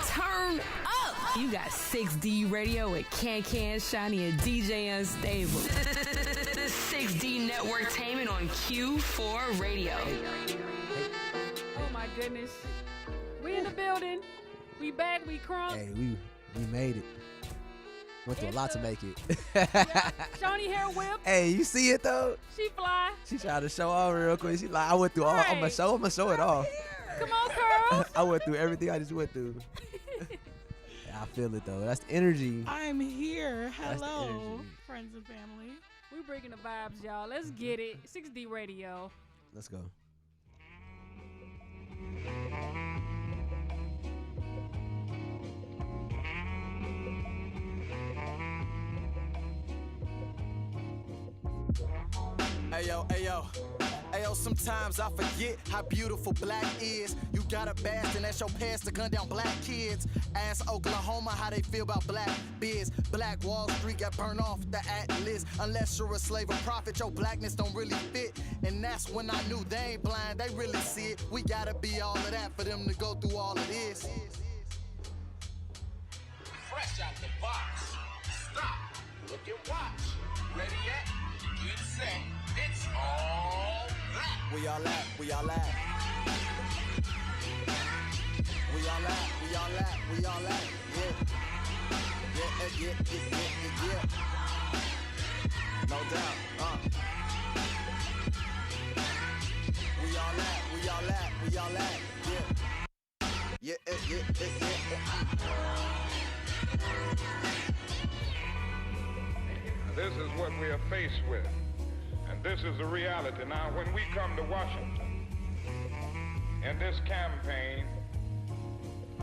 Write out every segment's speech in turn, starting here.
Turn up. You got 6D Radio with Can, Shiny, and DJ Unstable. 6D Networktainment on Q4 Radio. Oh my goodness. We in the building. We back, we crunk. Hey, we made it. Went through a lot to make it. Yeah. Shawnee hair whip. Hey, you see it though? She fly. She tried to show off real quick. She like, I went through all. I'm gonna show it off. Come on, curls. I went through everything I just went through. Yeah, I feel it though. That's the energy. I'm here. Hello, energy. friends and family. We bringing the vibes, y'all. Let's get it. 6D Radio. Let's go. Ayo, ayo, ayo, sometimes I forget how beautiful black is. You got a bastard and that's your past to gun down black kids. Ask Oklahoma how they feel about black biz. Black Wall Street got burned off the atlas. Unless you're a slave or prophet, your blackness don't really fit. And that's when I knew they ain't blind, they really see it. We gotta be all of that for them to go through all of this. Fresh out the box. Stop. Look and watch. Ready yet? Get set. It's all that. We all at, we all at. We all at, we all at, we all at. Yeah. No doubt, We all at, we all at, we all at. Yeah. This is what we are faced with. And this is the reality. Now, when we come to Washington, in this campaign,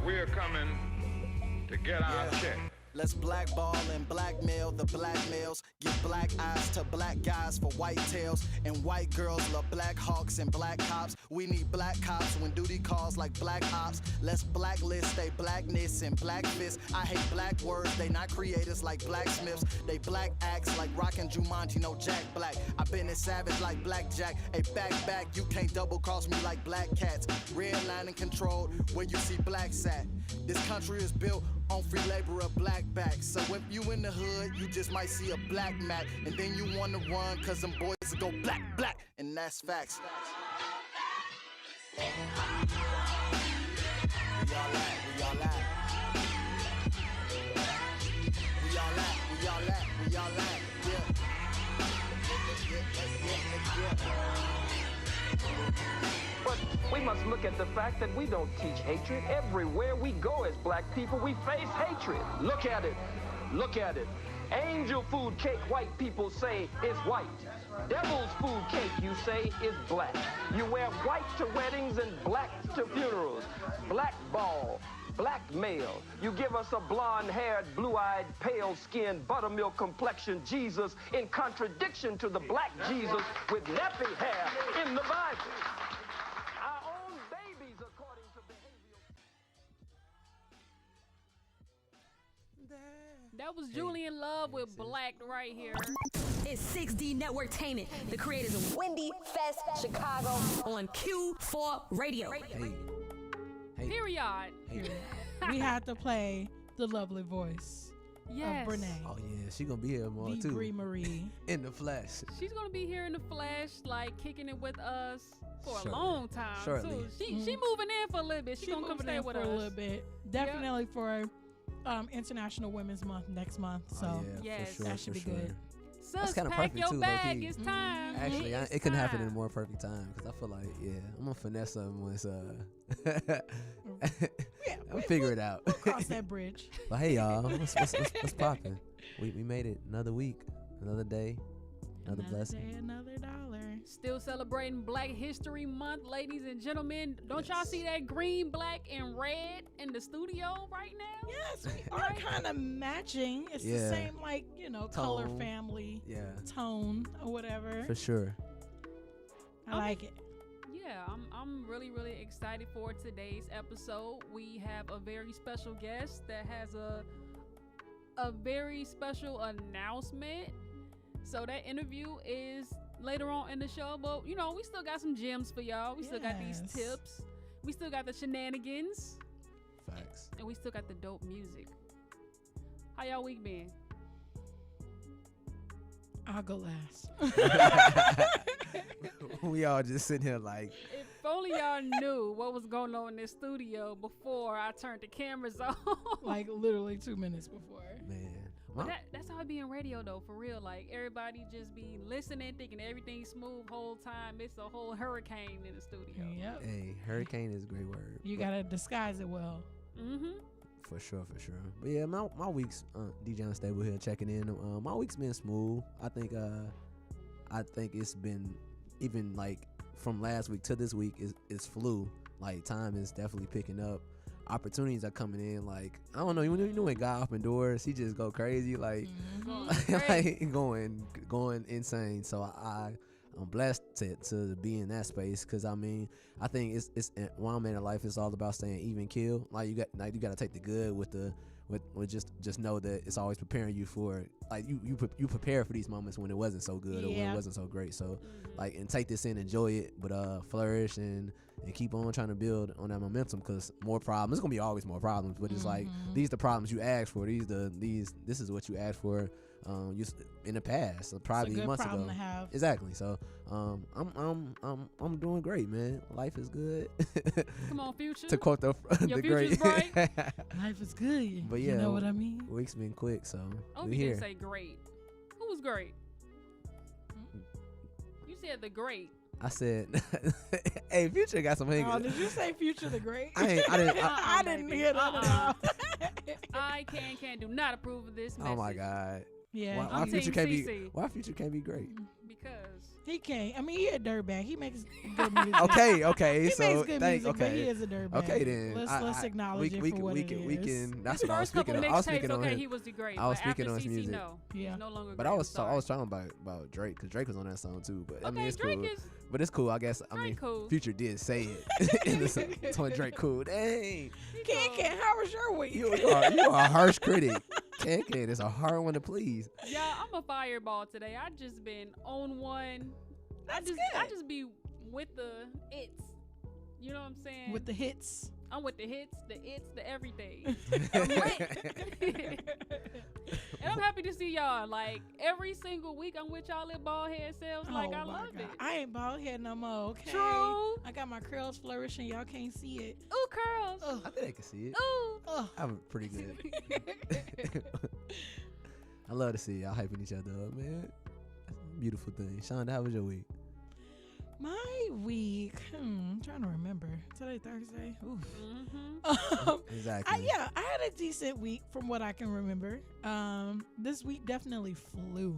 we are coming to get our check. Let's blackball and blackmail the black males. Give black eyes to black guys for white tails. And white girls love black hawks and black cops. We need black cops when duty calls like black ops. Let's blacklist they blackness and black fists. I hate black words, they not creators like blacksmiths. They black acts like rockin' Jumanji, no Jack Black. I been a savage like Blackjack. Hey, back, you can't double cross me like black cats. Red line and controlled where you see blacks at. This country is built on free labor of black backs. So if you in the hood, you just might see a black Mac. And then you wanna run, cause them boys will go black. And that's facts. We all at. We all at. But we must look at the fact that we don't teach hatred. Everywhere we go as black people, we face hatred. Look at it. Look at it. Angel food cake, white people say, is white. Devil's food cake, you say, is black. You wear white to weddings and black to funerals. Black ball. Black male. You give us a blonde-haired, blue-eyed, pale-skinned, buttermilk complexion Jesus in contradiction to the black Jesus with nappy hair in the Bible. Our own babies according to behavior. That was Julian Love with Black right here. It's 6D Networktainment, the creators of Wendy Fest Chicago on Q4 Radio. Hey. Period. We had to play the lovely voice Yes. of Brene. Oh yeah, she gonna be here more too. Bree Marie. In the flesh. She's gonna be here in the flesh, like kicking it with us for Shortly. a long time Shortly. too. She moving in for a little bit. She gonna come moving stay in with for us a little bit. Definitely for International Women's Month next month. So Oh, yeah, yes, for sure, that should for be good. sure. Sus, kinda pack perfect your too, bag. low-key. It's time. Actually, It's it couldn't happen time. in a more perfect time because I feel like, I'm gonna finesse something once. I'll figure it out. We'll cross that bridge. But hey, y'all, what's poppin'? We made it another week, another day, another blessing. Day, another dollar. Still celebrating Black History Month, ladies and gentlemen. Don't y'all see that green, black, and red in the studio right now? Yes, we are kind of matching. It's the Yeah. same, like, color Tone. family, Yeah, tone, or whatever. for sure. I like it. Yeah, I'm really, really excited for today's episode. We have a very special guest that has a very special announcement. So that interview is later on in the show, but we still got some gems for y'all. We still got these Yes. tips. We still got the shenanigans. Facts. And we still got the dope music. How y'all week been? I'll go last. We all just sitting here like, If only y'all knew what was going on in this studio before I turned the cameras on. Like literally 2 minutes before. man. But that's how it be in radio though, for real. Like everybody just be listening, thinking everything's smooth whole time. It's a whole hurricane in the studio. Yep. Hey, hurricane is a great word. You but- gotta disguise it well. Mm-hmm. For sure. But yeah, my week's DJ Unstable here checking in. My week's been smooth. I think it's been even like from last week to this week is flew. Like time is definitely picking up. Opportunities are coming in. Like I don't know, you know when God open doors, he just go crazy. Like, like going insane. So I'm blessed to be in that space because I mean I think it's while I'm in life, it's all about staying even keel. Like you got to take the good with just know that it's always preparing you for like you prepare for these moments when it wasn't so good or when it wasn't so great. So like and take this in, enjoy it, but flourish and keep on trying to build on that momentum because more problems. There's gonna be always more problems, but it's like these the problems you asked for. This is what you asked for. In the past, probably it's a good months problem ago. to have. Exactly. So, I'm doing great, man. Life is good. Come on, Future. To quote the future's great. bright. Life is good. But yeah, you know what I mean? Week's been quick, so I hope we you here. didn't say great. Who was great? You said the great. I said, hey, Future got some hangers. Oh, did you say Future the Great? I didn't. I didn't hear that at all. I do not approve of this message. Oh my God. Yeah. Why I'm Future Team can't be? CC. Why Future can't be great? Because He can't. I mean, he a dirtbag. He makes good music. Okay. He So makes good thank. music, but he Okay. is a dirtbag. Okay then. Let's acknowledge it for what it is. We can. That's his what I was first couple speaking of. I was mixtapes, speaking on okay, him. he was the great. I was but speaking after on his CC, music. no, Yeah. he's no longer But great. I was I'm sorry. talking about Drake because Drake was on that song too. But I mean, Okay, it's Drake cool. is But it's cool, I guess. I mean, cool. Future did say it in the song. Told Drake cool. Dang, Can, how was your week? you are a harsh critic. Can it's a hard one to please. Yeah, I'm a fireball today. I just been on one. I just be with the it's. You know what I'm saying? With the hits. I'm with the hits, the it's, the everything. I'm lit. And I'm happy to see y'all. Like every single week, I'm with y'all at bald head selves. Like I my love God. it. I ain't bald head no more. Okay. True. I got my curls flourishing. Y'all can't see it. Ooh, curls. Ugh. I think I can see it. Ooh. Ugh. I'm pretty good. I love to see y'all hyping each other up, man. That's a beautiful thing. Shonda, how was your week? My week. I'm trying to remember. Today Thursday. Oof. Mm-hmm. Exactly. I had a decent week from what I can remember. This week definitely flew.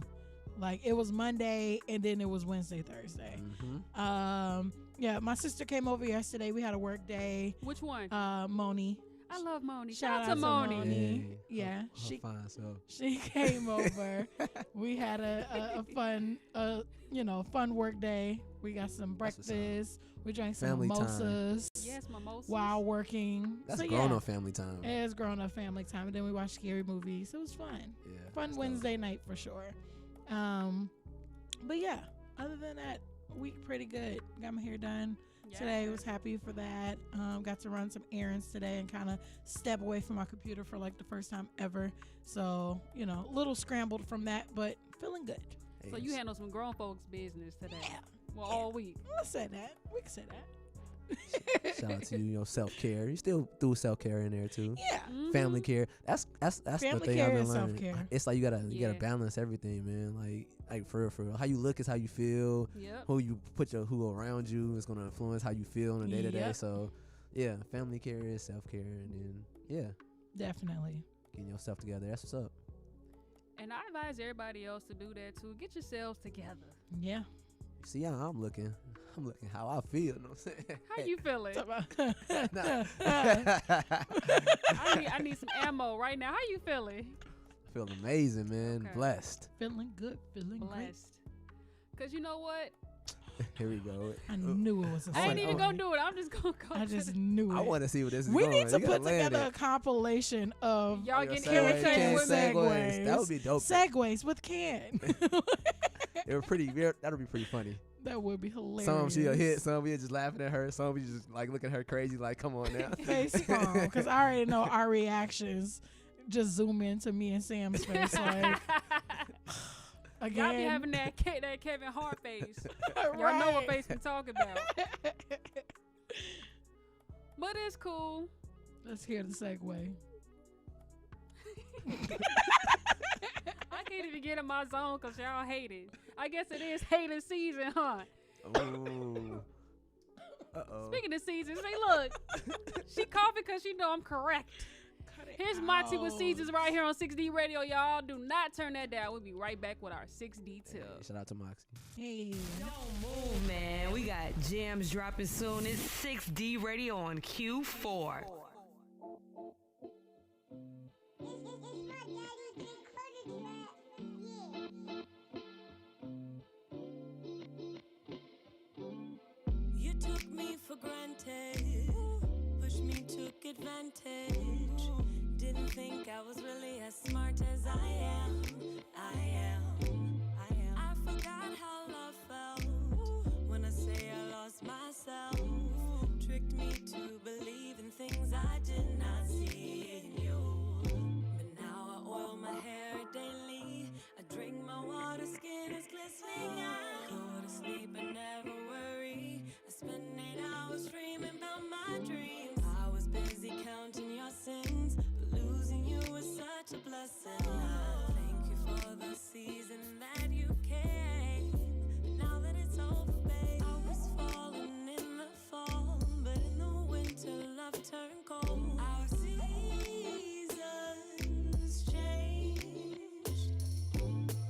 Like it was Monday and then it was Wednesday, Thursday. Mm-hmm. Yeah, my sister came over yesterday. We had a work day. Which one? Moni. I love Moni. Shout Shout out out to to Moni. Moni. Hey, Yeah, her she fine self. she came over. We had a fun fun work day. We got some That's what's up. breakfast. We drank some Family time. mimosas Yes, mimosas. while working. That's so grown yeah, up family time. it was grown up family time. And then we watched scary movies. It was fun. Yeah, Fun that's Wednesday night for sure. But yeah, other than that, week pretty good. Got my hair done today. Was happy for that. Got to run some errands today and kind of step away from my computer for like the first time ever. So, a little scrambled from that, but feeling good. dope. So Hey, you handle some grown folks' business today. Yeah. Well, Yeah. all week. Let's say that. We can say that. shout out to you, your self care. You still do self care in there too. Yeah. Mhm. Family care. That's the Family thing care I've been and learning. self-care. It's like you gotta Yeah. balance everything, man. Like for real. How you look is how you feel. Yep. Who you put who around you is gonna influence how you feel on a day to day. Yep. So yeah, family care is self care, and then yeah, Definitely. getting yourself together. That's what's up. And I advise everybody else to do that too. Get yourselves together. Yeah. See how I'm looking how I feel. You know what I'm saying? How you feeling? Nah. I need some ammo right now. How you feeling? Feel amazing, man. Okay. Blessed. Feeling good. Feeling great. Blessed. Cause you know what? Here we go. I knew it was a I ain't even gonna segue. do it. I'm just gonna go. I to just the- knew it. I want to see where this is We going. need to You gotta put land together a it. compilation of Y'all Oh, getting your irritated Can with me. segues. That would be dope. Segways with Can. It would that'll be pretty funny. That would be hilarious. Some she'll hit, some we just laughing at her, some we just like looking at her crazy, like, come on now. Face palm, because I already know our reactions. Just zoom into me and Sam's face, like. Again. Y'all be having that Kevin Hart face. Y'all know what face we talking about. But it's cool. Let's hear the segue. I can't even get in my zone because y'all hate it. I guess it is hating season, huh? Ooh. Uh-oh. Speaking of seasons, say, look, she coughing because she know I'm correct. Here's my tip with seasons right here on 6D Radio, y'all. Do not turn that down. We'll be right back with our 6D tip. Hey, shout out to Moxie. Hey. Don't move, man. We got jams dropping soon. It's 6D Radio on Q4. You took me for granted, pushed me, took advantage. Didn't think I was really as smart as I am. I forgot how love felt when I say I lost myself. Tricked me to believe in things I did not see in you. But now I oil my hair daily. I drink my water, skin is glistening. I go to sleep and never worry. I spend 8 hours dreaming about my dreams. I was busy counting your sins. Losing you was such a blessing. Thank you for the season that you came. But now that it's over, babe, I was falling in the fall, but in the winter love turned cold. Our seasons changed,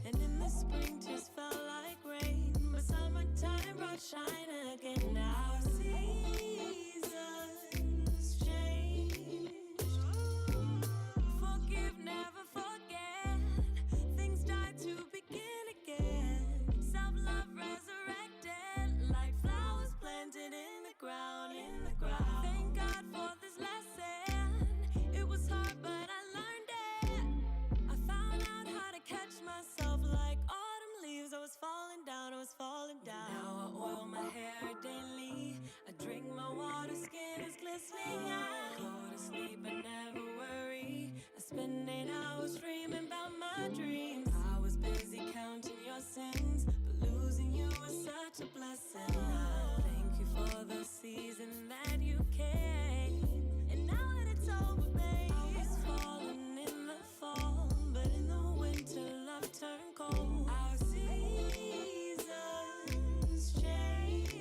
and in the spring tears felt like rain, but summertime brought shine again. Our seasons changed. Forgive, never forget. Things died to begin again. Self-love resurrected, like flowers planted in the ground, Thank God for this lesson. It was hard, but I learned it. I found out how to catch myself like autumn leaves. I was falling down. Now I oil my hair daily. I drink my water, skin is glistening. I go to sleep and never worry. I spend 8 hours dreaming about my dreams. I was busy counting your sins, but losing you was such a blessing. Thank you for the season that you came. And now that it's over, babe, I was falling in the fall, but in the winter love turned cold. Our seasons changed,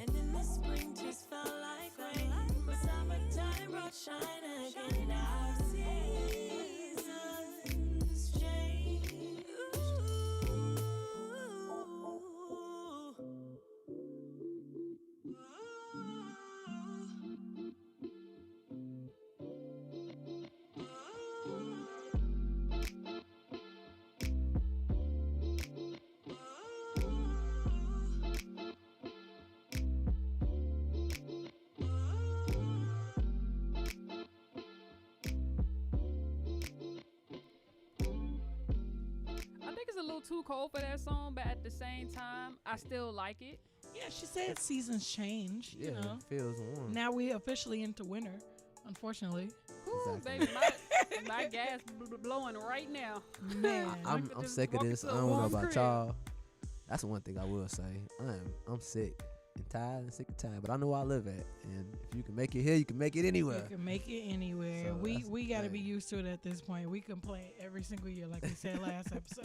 and in the spring tears felt like rain, but summertime brought shine again. Our seasons changed. I think it's a little too cold for that song, but at the same time, I still like it. Yeah, she said seasons change. Yeah, You know. it feels warm. Now we officially into winter, unfortunately. Whew, Exactly. baby, my gas blowing right now. Man. I'm could just sick of walk this. I into a don't know warm about crib. y'all. That's one thing I will say. I'm sick and tired and sick and tired, but I know where I live at, and if you can make it here, you can make it anywhere. You can make it anywhere. So we that's the got to be thing. used to it at this point. We complain every single year, like we said last episode.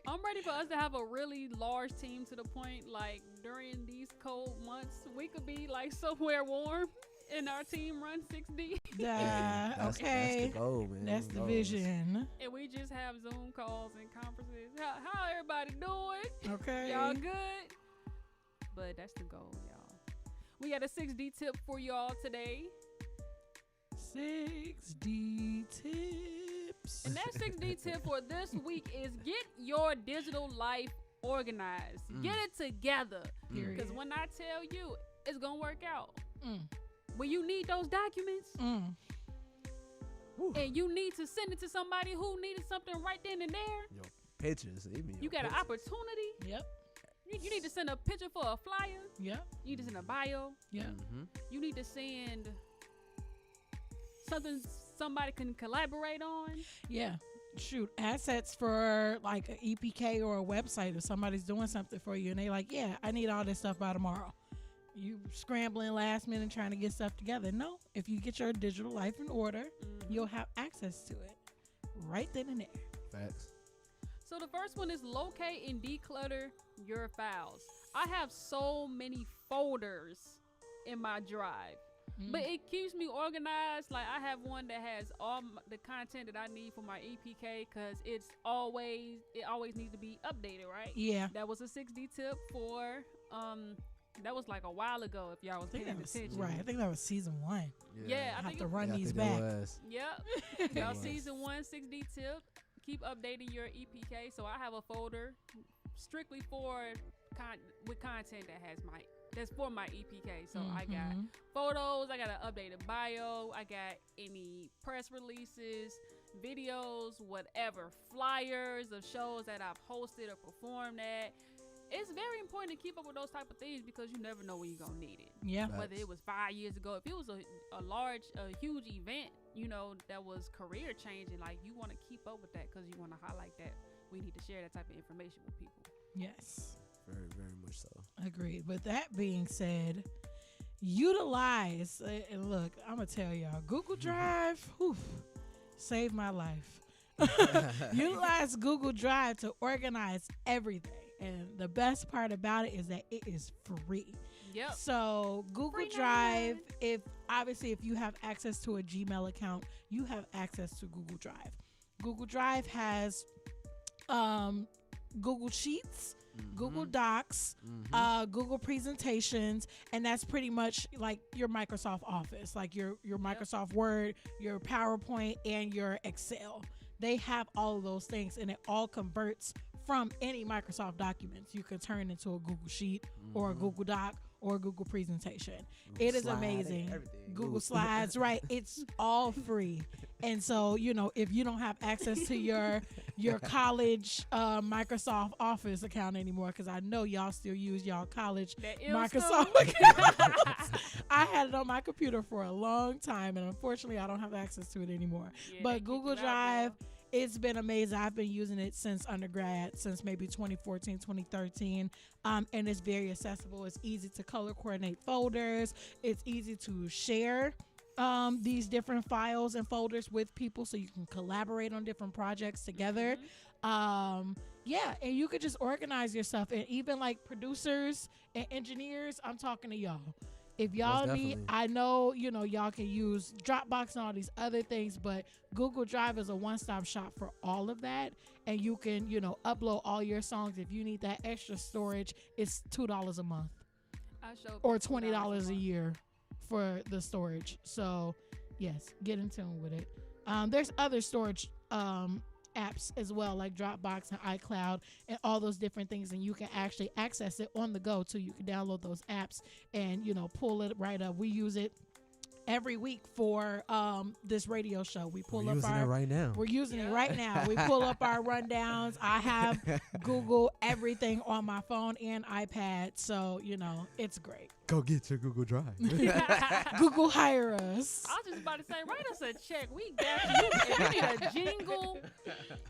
I'm ready for us to have a really large team to the point, like during these cold months, we could be like somewhere warm and our team run 6D. That's Okay. the goal, man. That's the Goals. vision. And we just have Zoom calls and conferences. How everybody doing? Okay. Y'all good? But that's the goal, y'all. We got a 6D tip for y'all today. 6D tips. And that 6D tip for this week is get your digital life organized. Get it together. Period. Because when I tell you, it's going to work out. Mm. When you need those documents Mm. and you need to send it to somebody who needed something right then and there, pictures. You got an opportunity. Yep. You need to send a picture for a flyer. Yep. You need to send a bio. Yep. You need to send something somebody can collaborate on. Yeah. Shoot, assets for like an EPK or a website if somebody's doing something for you and they like, yeah, I need all this stuff by tomorrow. You scrambling last minute trying to get stuff together. No, if you get your digital life in order, you'll have access to it right then and there. Facts. So the first one is locate and declutter your files. I have so many folders in my drive. But it keeps me organized. Like I have one that has all the content that I need for my EPK because it always needs to be updated, right? Yeah. That was a 6D tip for that was like a while ago if y'all was paying attention. Right. I think that was season 1. Yeah, I I have think to run these back. Yep. Y'all season 1 6D tip. Keep updating your EPK. So I have a folder strictly for with content that's for my EPK. So I got photos, I got an updated bio, I got any press releases, videos, whatever, flyers of shows that I've hosted or performed at. It's very important to keep up with those type of things because you never know when you're gonna need it. Yeah. Whether it was 5 years ago, if it was a huge event, that was career changing, like you want to keep up with that because you want to highlight that. We need to share that type of information with people. Yes. Very, very much so. Agreed. With that being said, utilize, and look, I'm going to tell y'all, Google Drive, saved my life. Utilize Google Drive to organize everything. And the best part about it is that it is free. Yep. So Google Drive, if you have access to a Gmail account, you have access to Google Drive. Google Drive has Google Sheets, Google Docs, Google Presentations, and that's pretty much like your Microsoft Office, like your Microsoft Word, your PowerPoint, and your Excel. They have all of those things, and it all converts from any Microsoft documents. You can turn into a Google Sheet or a Google Doc or a Google Presentation. It is amazing. Google Slides, right? It's all free. And so, if you don't have access to your college Microsoft Office account anymore, because I know y'all still use y'all college Microsoft accounts. I had it on my computer for a long time, and unfortunately, I don't have access to it anymore. But Google Drive, it's been amazing. I've been using it since undergrad, since maybe 2014, 2013. And it's very accessible. It's easy to color coordinate folders. It's easy to share these different files and folders with people so you can collaborate on different projects together. And you could just organize yourself. And even like producers and engineers, I'm talking to y'all. If y'all need, I know, y'all can use Dropbox and all these other things, but Google Drive is a one-stop shop for all of that. And you can, upload all your songs. If you need that extra storage, it's $2 a month or $20 a year for the storage. So, yes, get in tune with it. There's other storage apps as well, like Dropbox and iCloud and all those different things, and you can actually access it on the go too. You can download those apps and pull it right up. We use it every week for this radio show. We pull We're up using our it right now. We're using it right now. We pull up our rundowns. I have Google everything on my phone and iPad, so it's great. Go get your Google Drive. Google hire us. I was just about to say, write us a check. We got you. If you need a jingle,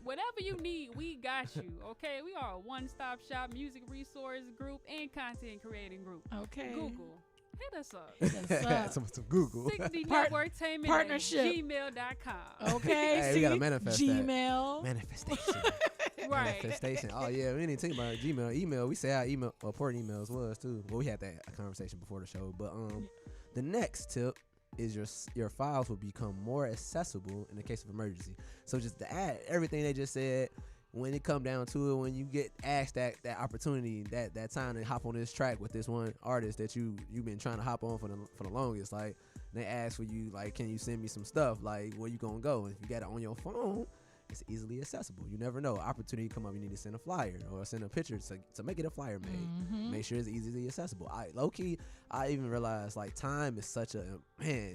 whatever you need, we got you. Okay, we are a one-stop shop music resource group and content creating group. Okay, Google. Hit us up. Some Google. 6D Networktainment partnership. @gmail.com. Okay, hey, we gotta manifest Gmail. that. Manifestation. Right. Manifestation. Oh yeah, we didn't think about Gmail. Email. We say our email important emails was too. Well, we had that conversation before the show. But the next tip is your files will become more accessible in the case of emergency. So just to add everything they just said. When it come down to it, when you get asked that opportunity, that time to hop on this track with this one artist that you've been trying to hop on for the longest, like they ask for you, like, can you send me some stuff, like where you gonna go? And if you got it on your phone, it's easily accessible. You never know, opportunity come up, you need to send a flyer or send a picture to make it a flyer made. Make sure it's easily accessible. I even realized like time is such a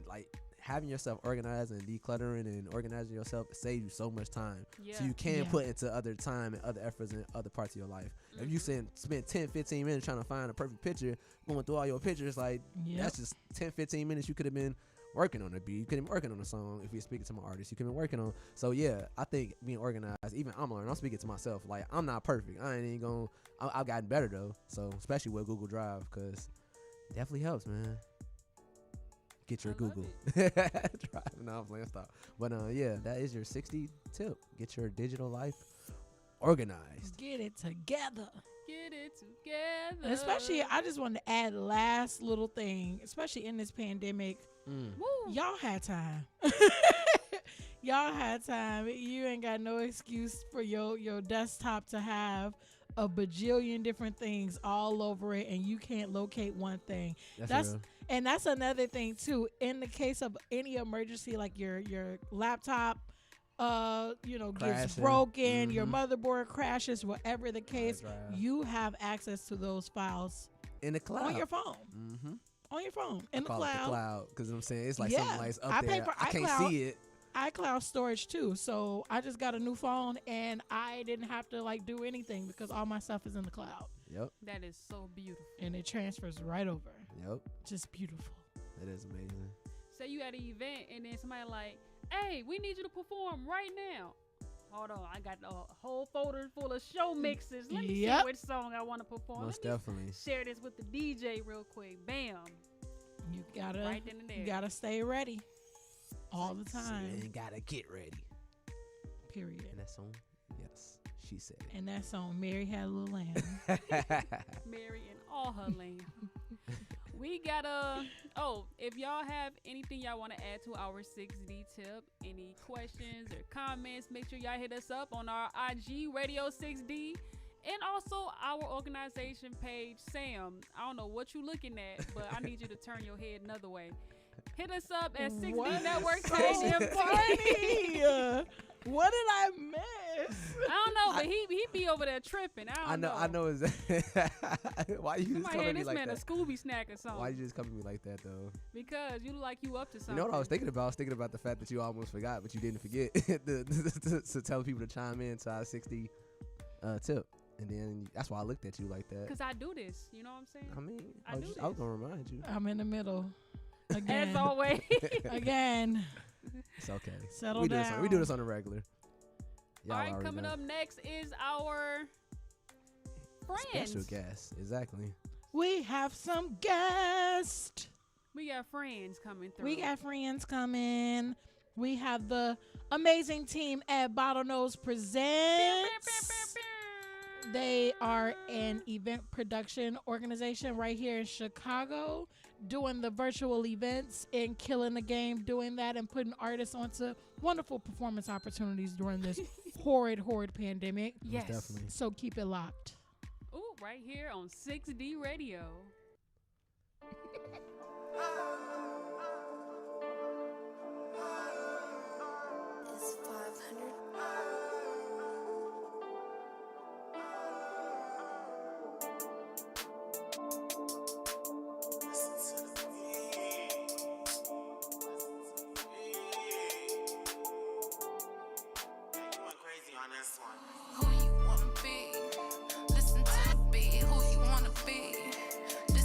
like having yourself organized and decluttering and organizing yourself saves you so much time. Yeah. So you can Yeah. put into other time and other efforts in other parts of your life. If you spend 10, 15 minutes trying to find a perfect picture, going through all your pictures, like that's just 10, 15 minutes you could have been working on a beat. You could have been working on a song. If you're speaking to my artist, you could have been working on. So yeah, I think being organized, even I'm learning, I'm speaking to myself. Like, I'm not perfect. I ain't even going, I've gotten better though. So especially with Google Drive, because definitely helps, man. Get your Google Drive. No, I'm playing, stop. But yeah, that is your 60 tip. Get your digital life organized. Get it together. Get it together. And especially, I just wanted to add last little thing, especially in this pandemic. Woo. Y'all had time. Y'all had time. You ain't got no excuse for your desktop to have a bajillion different things all over it, and you can't locate one thing. That's real. And that's another thing too. In the case of any emergency, like your laptop, gets Crashing. broken, your motherboard crashes, whatever the case, drive. you have access to those files In the cloud. on your phone. Mm-hmm. On your phone, in the Call it the cloud. cloud, because I'm saying it's like Yeah. something like up I pay there. for I can't iCloud. see it. iCloud storage too. So I just got a new phone and I didn't have to like do anything because all my stuff is in the cloud Yep. That is so beautiful. and it transfers right over. Yep. Just beautiful. That is amazing. Say you at an event and then somebody like, hey, we need you to perform right now. Hold on, I got a whole folder full of show mixes. Let me Yep. see which song I want to perform. Most Let me definitely. share this with the DJ real quick. Bam. You gotta Right then and there. you gotta stay ready all the time. And gotta get ready. Period. And that song, yes, she said it. And that song, Mary Had a Little Lamb. Mary and all her lamb. We got if y'all have anything y'all want to add to our 6D tip, any questions or comments, make sure y'all hit us up on our IG Radio 6D and also our organization page. Sam, I don't know what you looking at, but I need you to turn your head another way. Hit us up at 6D What? Network So KMT. funny. What did I miss? I don't know, but he be over there tripping. I know. I know. Why you just Somebody coming hand at me this like man that? a Scooby snack or something. Why you just coming at me like that though? Because you look like you up to something. You know what I was thinking about? I was thinking about the fact that you almost forgot, but you didn't forget to tell people to chime in to our 60 tip. And then that's why I looked at you like that. Because I do this. You know what I'm saying? I mean, I do I was this. going to remind you. I'm in the middle. Again. As always. Again. It's okay. Settle we down. do this on a regular. All right, already coming know. up next is our friends. Special guest. Exactly. We have some guests. We got friends coming through. We got friends coming. We have the amazing team at Bottlenose Presents. They are an event production organization right here in Chicago, doing the virtual events and killing the game doing that and putting artists onto wonderful performance opportunities during this horrid pandemic. Yes. Definitely. So keep it locked. Ooh, right here on 6D Radio. It's 500. Who you wanna be? Listen to the beat. Who you wanna be? This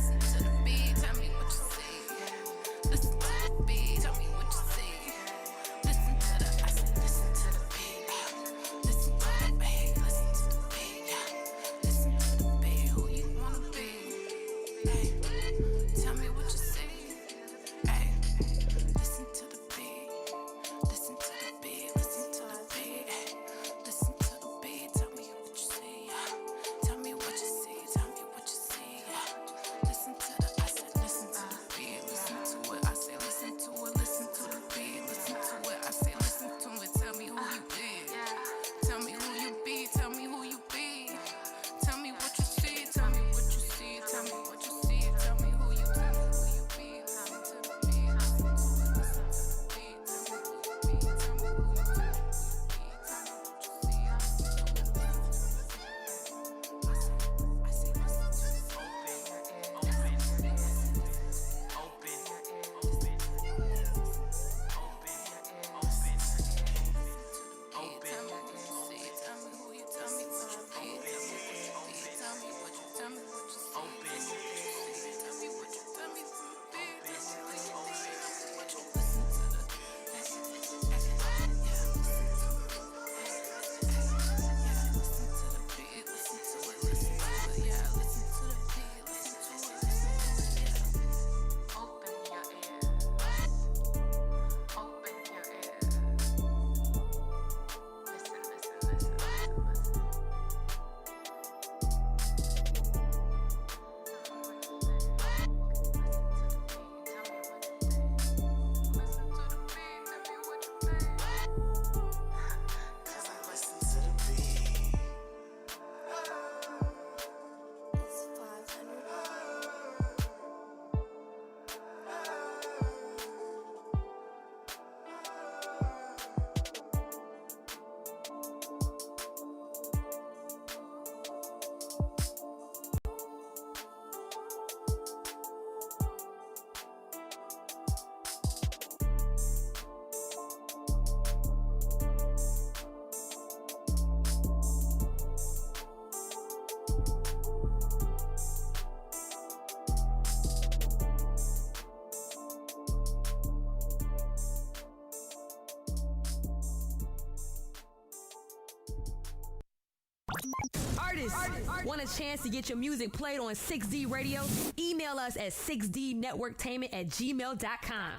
Artists, want a chance to get your music played on 6D Radio? Email us at 6dnetworktainment@gmail.com.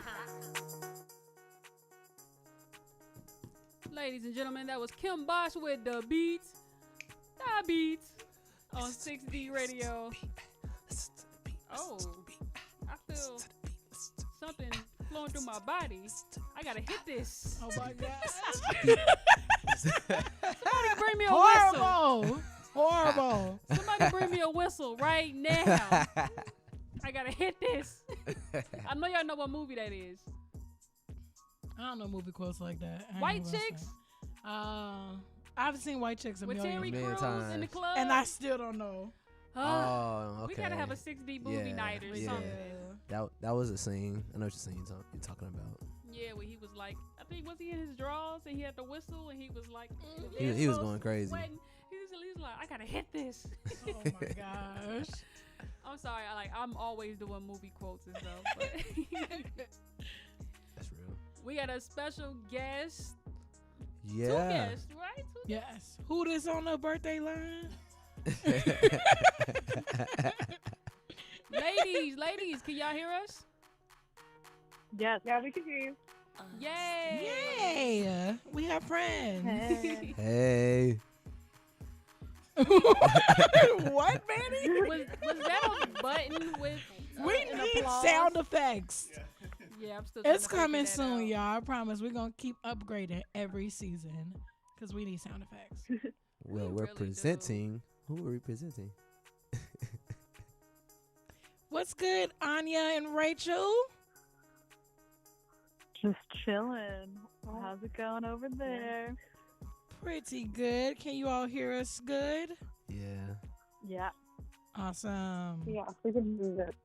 Ladies and gentlemen, that was Kim Bosch with The Beats. The Beats on 6D Radio. Oh, I feel something flowing through my body. I gotta hit this. Oh my God. Somebody bring me a whistle. Horrible. Somebody bring me a whistle right now. I gotta hit this. I know y'all know what movie that is. I don't know movie quotes like that. White Chicks? I've seen White Chicks a With million Terry million Crews in the times. club? and I still don't know. Oh, okay. We gotta have a 6D movie Yeah, night or yeah. something. That was a scene. I know what you're talking about. Yeah, where he was like, I think, was he in his drawers and he had the whistle and he was like, He was going crazy. sweating. He was like, I gotta hit this. Oh my gosh. I'm sorry, I'm always doing movie quotes and stuff, but That's real. we got a special guest. Yeah. Two guests, right? Two Yes. Who this on the birthday line? Ladies, can y'all hear us? Yes. Yeah, we can hear you. Yay! Yay. We have friends. Hey. What, Manny? Was that on the button with We an need applause? sound effects. Yeah, I'm still trying It's to figure coming that soon, out. y'all. I promise. We're going to keep upgrading every season because we need sound effects. Well, We we're really do. presenting. Who are we presenting? What's good, Anya and Rachel? Just chilling. How's it going over there? Pretty good. Can you all hear us good? Yeah. Yeah. Awesome. Yeah, we can do it.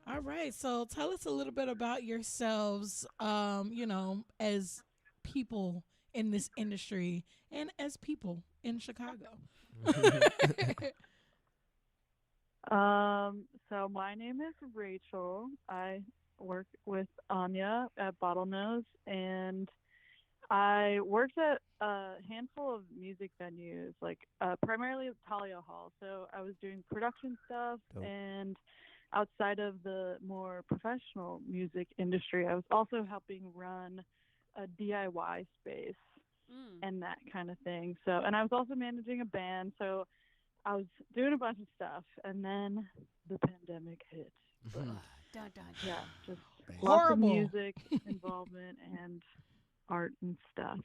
All right. So tell us a little bit about yourselves, as people in this industry and as people in Chicago. So my name is Rachel. I work with Anya at Bottlenose, and I worked at a handful of music venues, like primarily Talia Hall. So I was doing production stuff, Dope. and outside of the more professional music industry, I was also helping run a DIY space and that kind of thing. So, and I was also managing a band. So I was doing a bunch of stuff, and then the pandemic hit. But, Dun, dun, yeah, just Bam. lots of Horrible. music involvement and art and stuff.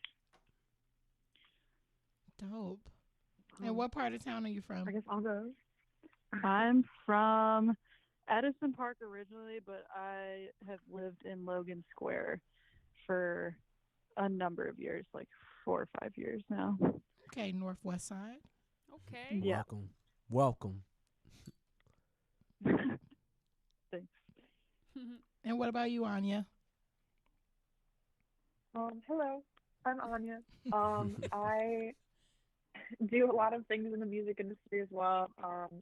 Dope. And what part of town are you from? I guess I'll go. I'm from Edison Park originally, but I have lived in Logan Square for a number of years, like 4 or 5 years now. Okay, Northwest Side. Okay. Yeah. Welcome. Thanks. And what about you, Anya? Hello, I'm Anya. I do a lot of things in the music industry as well.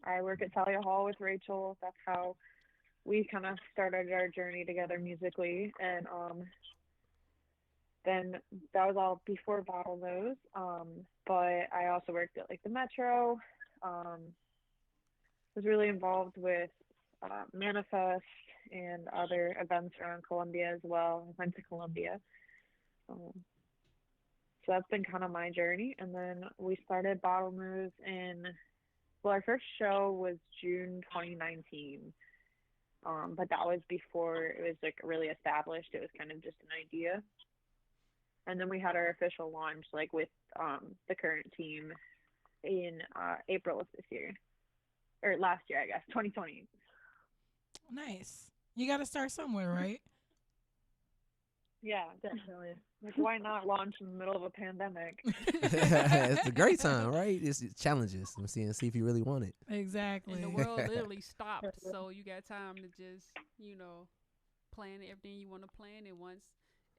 I work at Talia Hall with Rachel. That's how we kind of started our journey together musically. And then that was all before Bottlenose. But I also worked at like the Metro. Was really involved with Manifest and other events around Columbia as well. I went to Columbia. So that's been kind of my journey. And then we started Bottlenose our first show was June 2019. But that was before it was like really established. It was kind of just an idea. And then we had our official launch like with the current team in April of this year. Or last year, I guess, 2020. Nice. You got to start somewhere, right? Yeah, definitely. Like, why not launch in the middle of a pandemic? It's a great time, right? It's challenges. I'm seeing, see if you really want it. Exactly. And the world literally stopped, so you got time to just, plan everything you want to plan. And once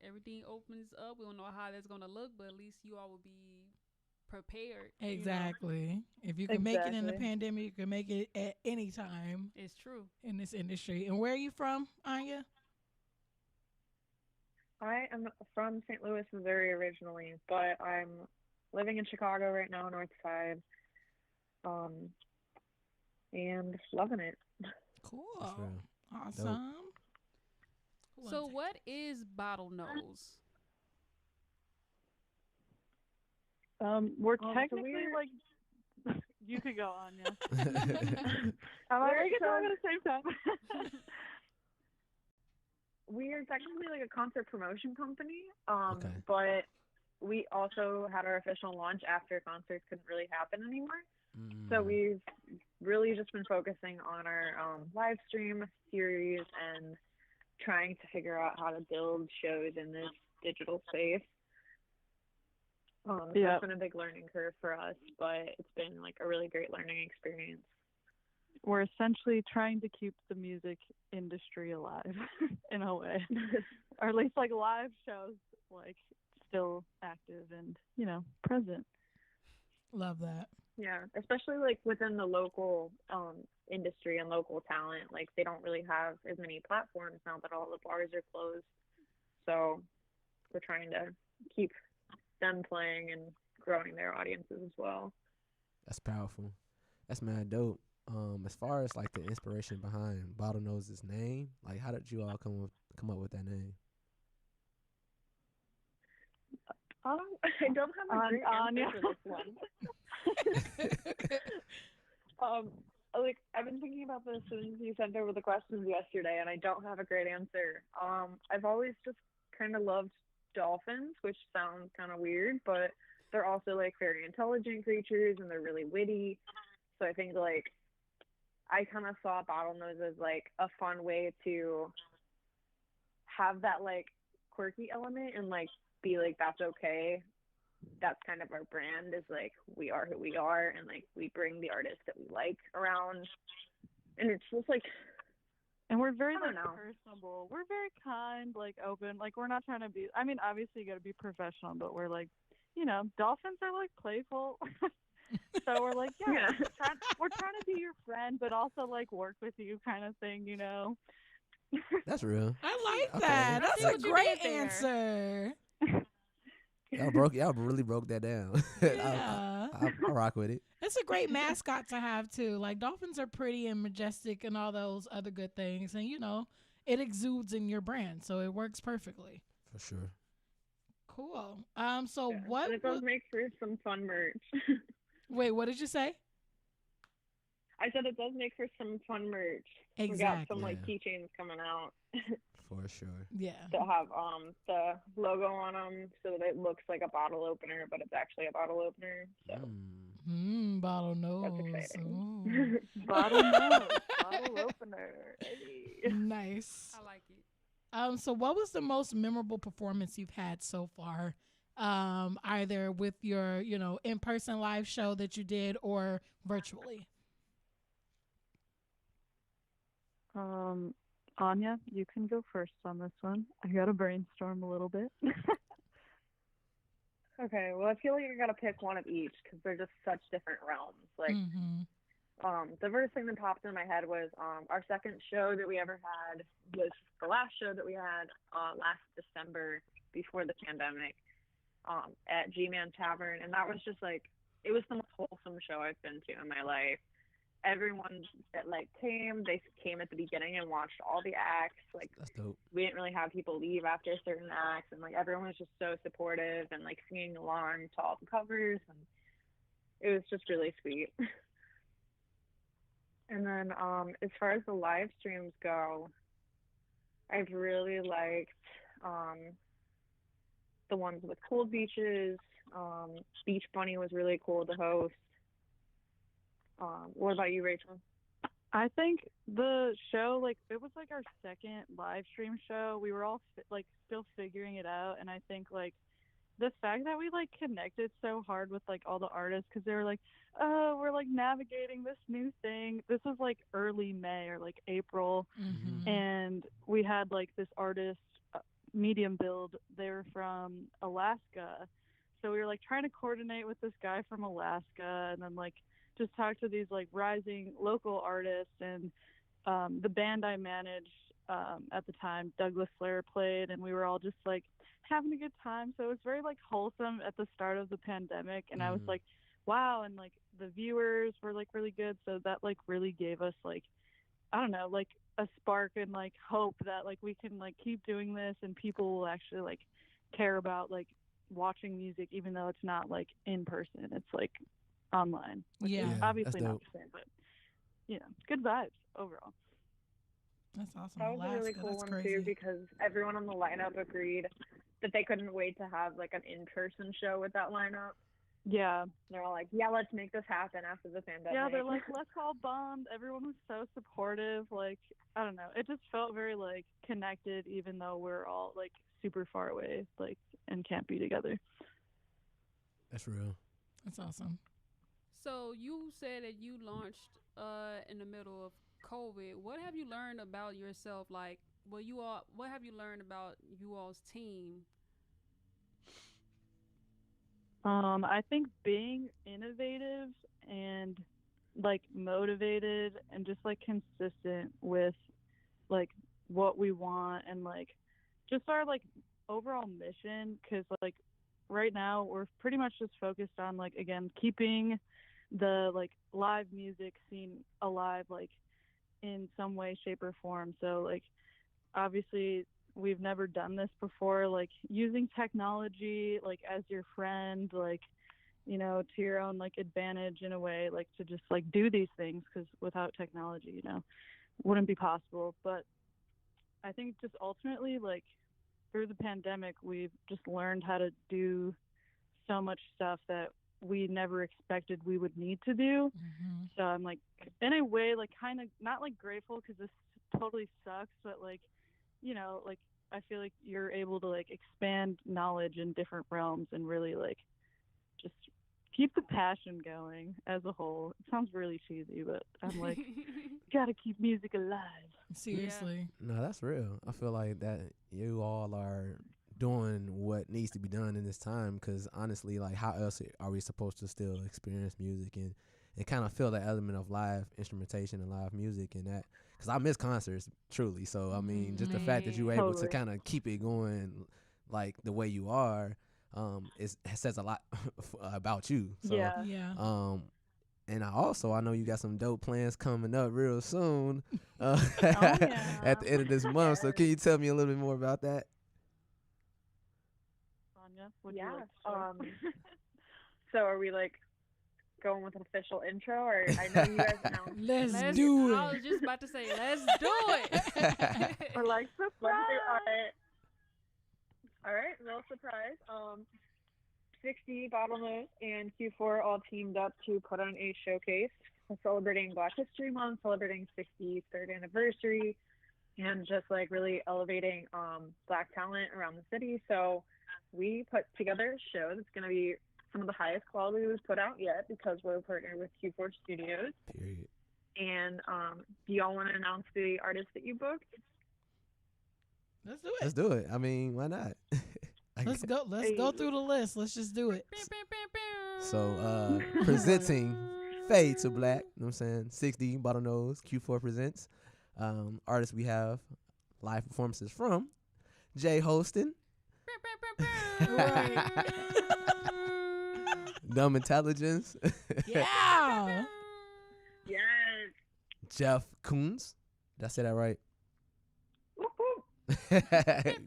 everything opens up, we don't know how that's going to look, but at least you all will be prepared. Exactly. If you can make it in the Exactly. pandemic, you can make it at any time It's true. in this industry. And where are you from, Anya? I am from St. Louis, Missouri originally, but I'm living in Chicago right now, North Side, and loving it. Cool. real. Awesome. So what is bottlenose? We're So technically we're- like, you could go on, yeah. We're We can talk at the same time. We are technically like a concert promotion company, Okay. but we also had our official launch after concerts couldn't really happen anymore. So we've really just been focusing on our live stream series and trying to figure out how to build shows in this digital space. That's been a big learning curve for us, but it's been like a really great learning experience. We're essentially trying to keep the music industry alive in a way, or at least like live shows, like still active and, you know, present. Love that. Yeah, especially like within the local industry and local talent, like they don't really have as many platforms now that all the bars are closed. So we're trying to keep them playing and growing their audiences as well. That's powerful. That's mad dope. As far as like the inspiration behind Bottlenose name, like how did you all come up with that name? I don't have a great answer for this one. Like I've been thinking about this since you sent over the questions yesterday, and I don't have a great answer. I've always just kind of loved dolphins, which sounds kind of weird, but they're also like very intelligent creatures and they're really witty. So I think like I kind of saw Bottlenose as like a fun way to have that like quirky element and like be like that's okay. That's kind of our brand, is like we are who we are, and like we bring the artists that we like around, and it's just like, and we're very like know. personable. We're very kind, like open. Like we're not trying to be. I mean, obviously you got to be professional, but we're like, you know, dolphins are like playful. So we're like, yeah, we're trying to be your friend, but also like work with you, kind of thing, you know. That's real. I like Okay. that. I see That's what a you great did there. answer. Y'all really broke that down. Yeah. I rock with it. It's a great mascot to have too. Like dolphins are pretty and majestic and all those other good things, and you know it exudes in your brand, so it works perfectly. For sure. Cool. So yeah. what? And it does make for some fun merch. Wait, what did you say? I said it does make for some fun merch. Exactly. We got some like keychains coming out. For sure. Yeah. That have the logo on them, so that it looks like a bottle opener, but it's actually a bottle opener. So Bottle nose. that's exciting. Ooh. Bottle nose, bottle opener. Hey. Nice. I like it. So what was the most memorable performance you've had so far? Either with your, you know, in-person live show that you did or virtually? Anya, you can go first on this one. I got to brainstorm a little bit. Okay, well, I feel like I gotta pick one of each because they're just such different realms. Like, the first thing that popped in my head was our second show that we ever had was the last show that we had last December before the pandemic at G-Man Tavern, and that was just like, it was the most wholesome show I've been to in my life. Everyone that like they came at the beginning and watched all the acts. Like, that's dope. We didn't really have people leave after certain acts, and like everyone was just so supportive and like singing along to all the covers, and it was just really sweet. And then as far as the live streams go, I've really liked the ones with cold beaches. Beach Bunny was really cool to host. What about you, Rachel? I think the show, like, it was like our second live stream show. We were all like still figuring it out, and I think like the fact that we like connected so hard with like all the artists, because they were like, oh, we're like navigating this new thing. This was like early May or like April, and we had like this artist, medium build. They were from Alaska, so we were like trying to coordinate with this guy from Alaska, and then like just talk to these like rising local artists. And the band I managed, at the time Douglas Slayer played, and we were all just like having a good time. So it was very like wholesome at the start of the pandemic, and I was like, wow, and like the viewers were like really good, so that like really gave us like, I don't know, like a spark and like hope that like we can like keep doing this and people will actually like care about like watching music, even though it's not like in person, it's like online, which is obviously not the same, but good vibes overall. That's awesome. That was a really cool one too, because everyone on the lineup agreed that they couldn't wait to have like an in-person show with that lineup. Yeah. They're all like, yeah, let's make this happen after the pandemic. Yeah, they're like, let's all bond. Everyone was so supportive. Like, I don't know. It just felt very like connected, even though we're all like super far away, like, and can't be together. That's real. That's awesome. So you said that you launched in the middle of COVID. What have you learned about yourself? Like, what have you learned about you all's team? I think being innovative and like motivated and just like consistent with like what we want and like just our like overall mission, because like right now we're pretty much just focused on like, again, keeping the like live music scene alive like in some way, shape, or form. So like obviously we've never done this before, like using technology like as your friend, like, you know, to your own like advantage in a way, like to just like do these things, because without technology, you know, wouldn't be possible. But I think just ultimately like through the pandemic we've just learned how to do so much stuff that we never expected we would need to do. So I'm like in a way like kind of not like grateful because this totally sucks, but like, you know, like I feel like you're able to like expand knowledge in different realms and really like just keep the passion going as a whole. It sounds really cheesy, but I'm like, gotta keep music alive. Seriously. No, that's real. I feel like that you all are doing what needs to be done in this time, because honestly, like, how else are we supposed to still experience music and kind of feel the element of live instrumentation and live music and that? Because I miss concerts, truly. So, I mean, just the fact that you were able to kind of keep it going like the way you are, it says a lot about you. So, and I know you got some dope plans coming up real soon at the end of this month. So can you tell me a little bit more about that? Sonia, so are we like going with an official intro, or I know you guys announced. Let's do it. I was just about to say, let's do it. Or like surprise. All right, little surprise. 60 Bottlenose and Q4 all teamed up to put on a showcase celebrating Black History Month, celebrating 63rd anniversary, and just like really elevating Black talent around the city. So we put together a show that's going to be some of the highest quality we've put out yet, because we're partnered with Q4 Studios. Period. And do y'all want to announce the artist that you booked? Let's do it. Let's do it. I mean, why not? Let's go. Let's go through the list. Let's just do it. So, presenting Fade to Black, you know what I'm saying? 60 Bottlenose, Q4 presents. Artists we have live performances from Jay Holston, Dumb Intelligence, Yeah. Yes. Jeff Koons. Did I say that right?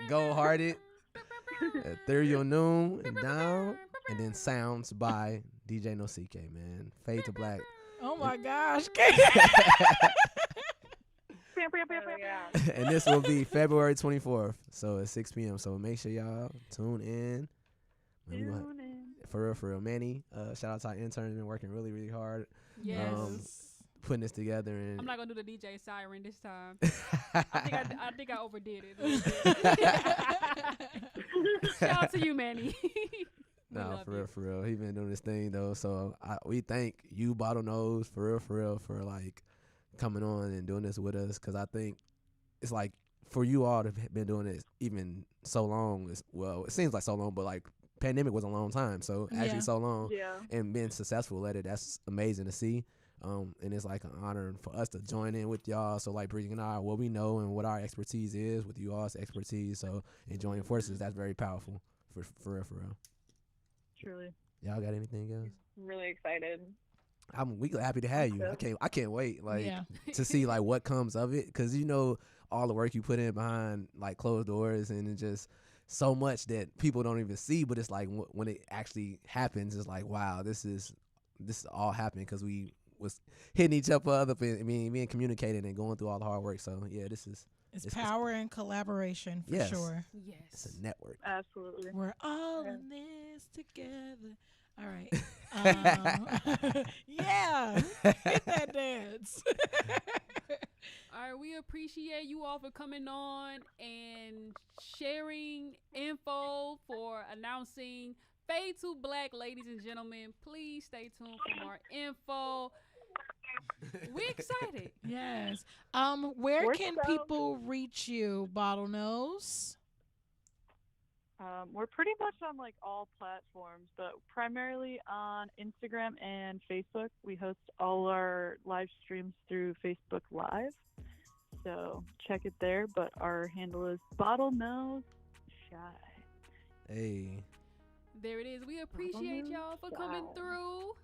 Go Hearted, Ethereal Noon, and Down, and then sounds by DJ No CK, man. Fade to Black. Oh my gosh. And this will be February 24th, so at 6 p.m. So make sure y'all tune in. For real, Manny. Shout out to our intern, been working really, really hard. Yes. Putting this together, and I'm not gonna do the DJ siren this time. I think I overdid it. Shout out to you, Manny. No, for real. He been doing this thing though. So we thank you, Bottlenose, for real, for like coming on and doing this with us. Cause I think it's like for you all to have been doing this even so long. It seems like so long, but like pandemic was a long time. So actually so long and being successful at it, that's amazing to see. And it's like an honor for us to join in with y'all. So like bringing our what we know and what our expertise is with you all's expertise. So and joining forces, that's very powerful for real, for real. Truly. Y'all got anything else? I'm really excited. We happy to have you. I can't wait to see like what comes of it, because you know all the work you put in behind like closed doors, and it just so much that people don't even see. But it's like when it actually happens, it's like, wow, this is all happening because we was hitting each other up and being communicating and going through all the hard work. So yeah, it's power and collaboration for sure. Yes, it's a network. Absolutely, we're all in this together. All right. Yeah, hit that dance. All right, we appreciate you all for coming on and sharing info for announcing Fade to Black, ladies and gentlemen. Please stay tuned for more info. We're excited. Yes. Where can people reach you, Bottlenose? We're pretty much on like all platforms, but primarily on Instagram and Facebook. We host all our live streams through Facebook Live, so check it there. But our handle is Bottlenose Shy. Hey. There it is. We appreciate y'all for coming through.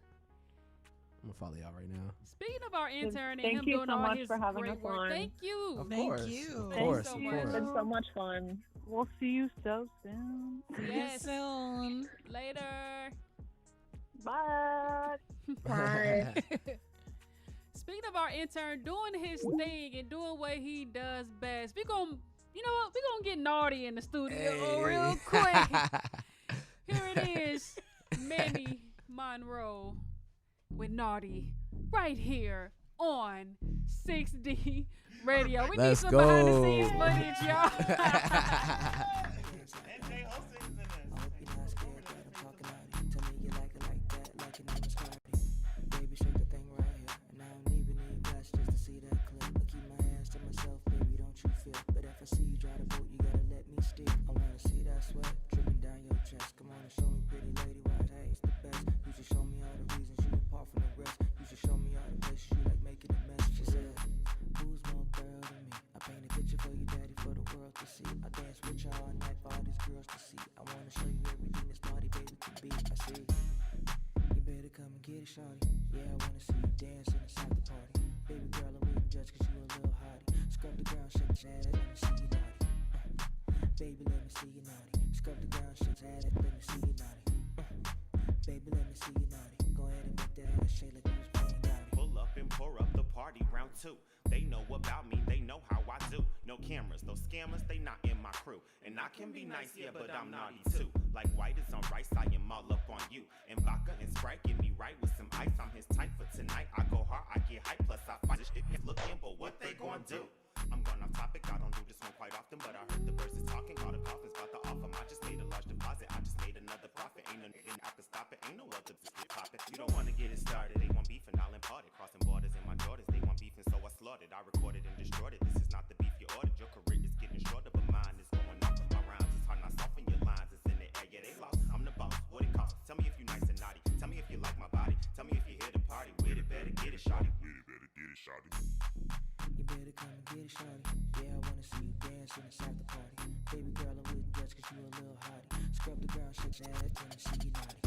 I'm gonna follow y'all right now. Speaking of our intern and Thank him you doing so all much his for having great us work. on. Thank you. Of Thank course. you. Of course. So Of much. course. It's been so much fun. We'll see you so soon. Yes. Soon. Later. Bye. Bye. Speaking of our intern doing his thing and doing what he does best, we're gonna get naughty in the studio real quick. Here it is, Manny Monroe with Naughty right here on 6D Radio. We need some behind the scenes footage, y'all. They know about me, they know how I do. No cameras, no scammers, they not in my crew. And I can be nice, yeah, but I'm naughty too. Like white is on rice, I am all up on you. And vodka and Sprite get me right with some ice. I'm his type for tonight. I go hard, I get hype, plus I fight this shit. Looking, but what they gon' do? I'm going off topic, I don't do this one quite often, but I heard the verses talking, called a coffins about the offer. I just made a large deposit, I just made another profit. Ain't no nigga I can stop it, ain't no other to pop it. You don't wanna get it started, they want beef and I'll impart it. Crossing borders in my daughters, they want beef and so I slaughtered. I recorded and destroyed it, this is not the beef you ordered. Your career is getting shorter, but mine is going off. My rhymes is hard, not soft, and your lines is in the air, yeah they lost. I'm the boss, what it costs? Tell me if you nice and naughty, tell me if you like my body, tell me if you here to party. With it, better get it, shawty. With it, better get it, shawty. You better come and get it, shawty. Yeah, I wanna see you dancing inside the party. Baby girl, I wouldn't judge cause you a little hottie. Scrub the ground, shake that, let me see you naughty.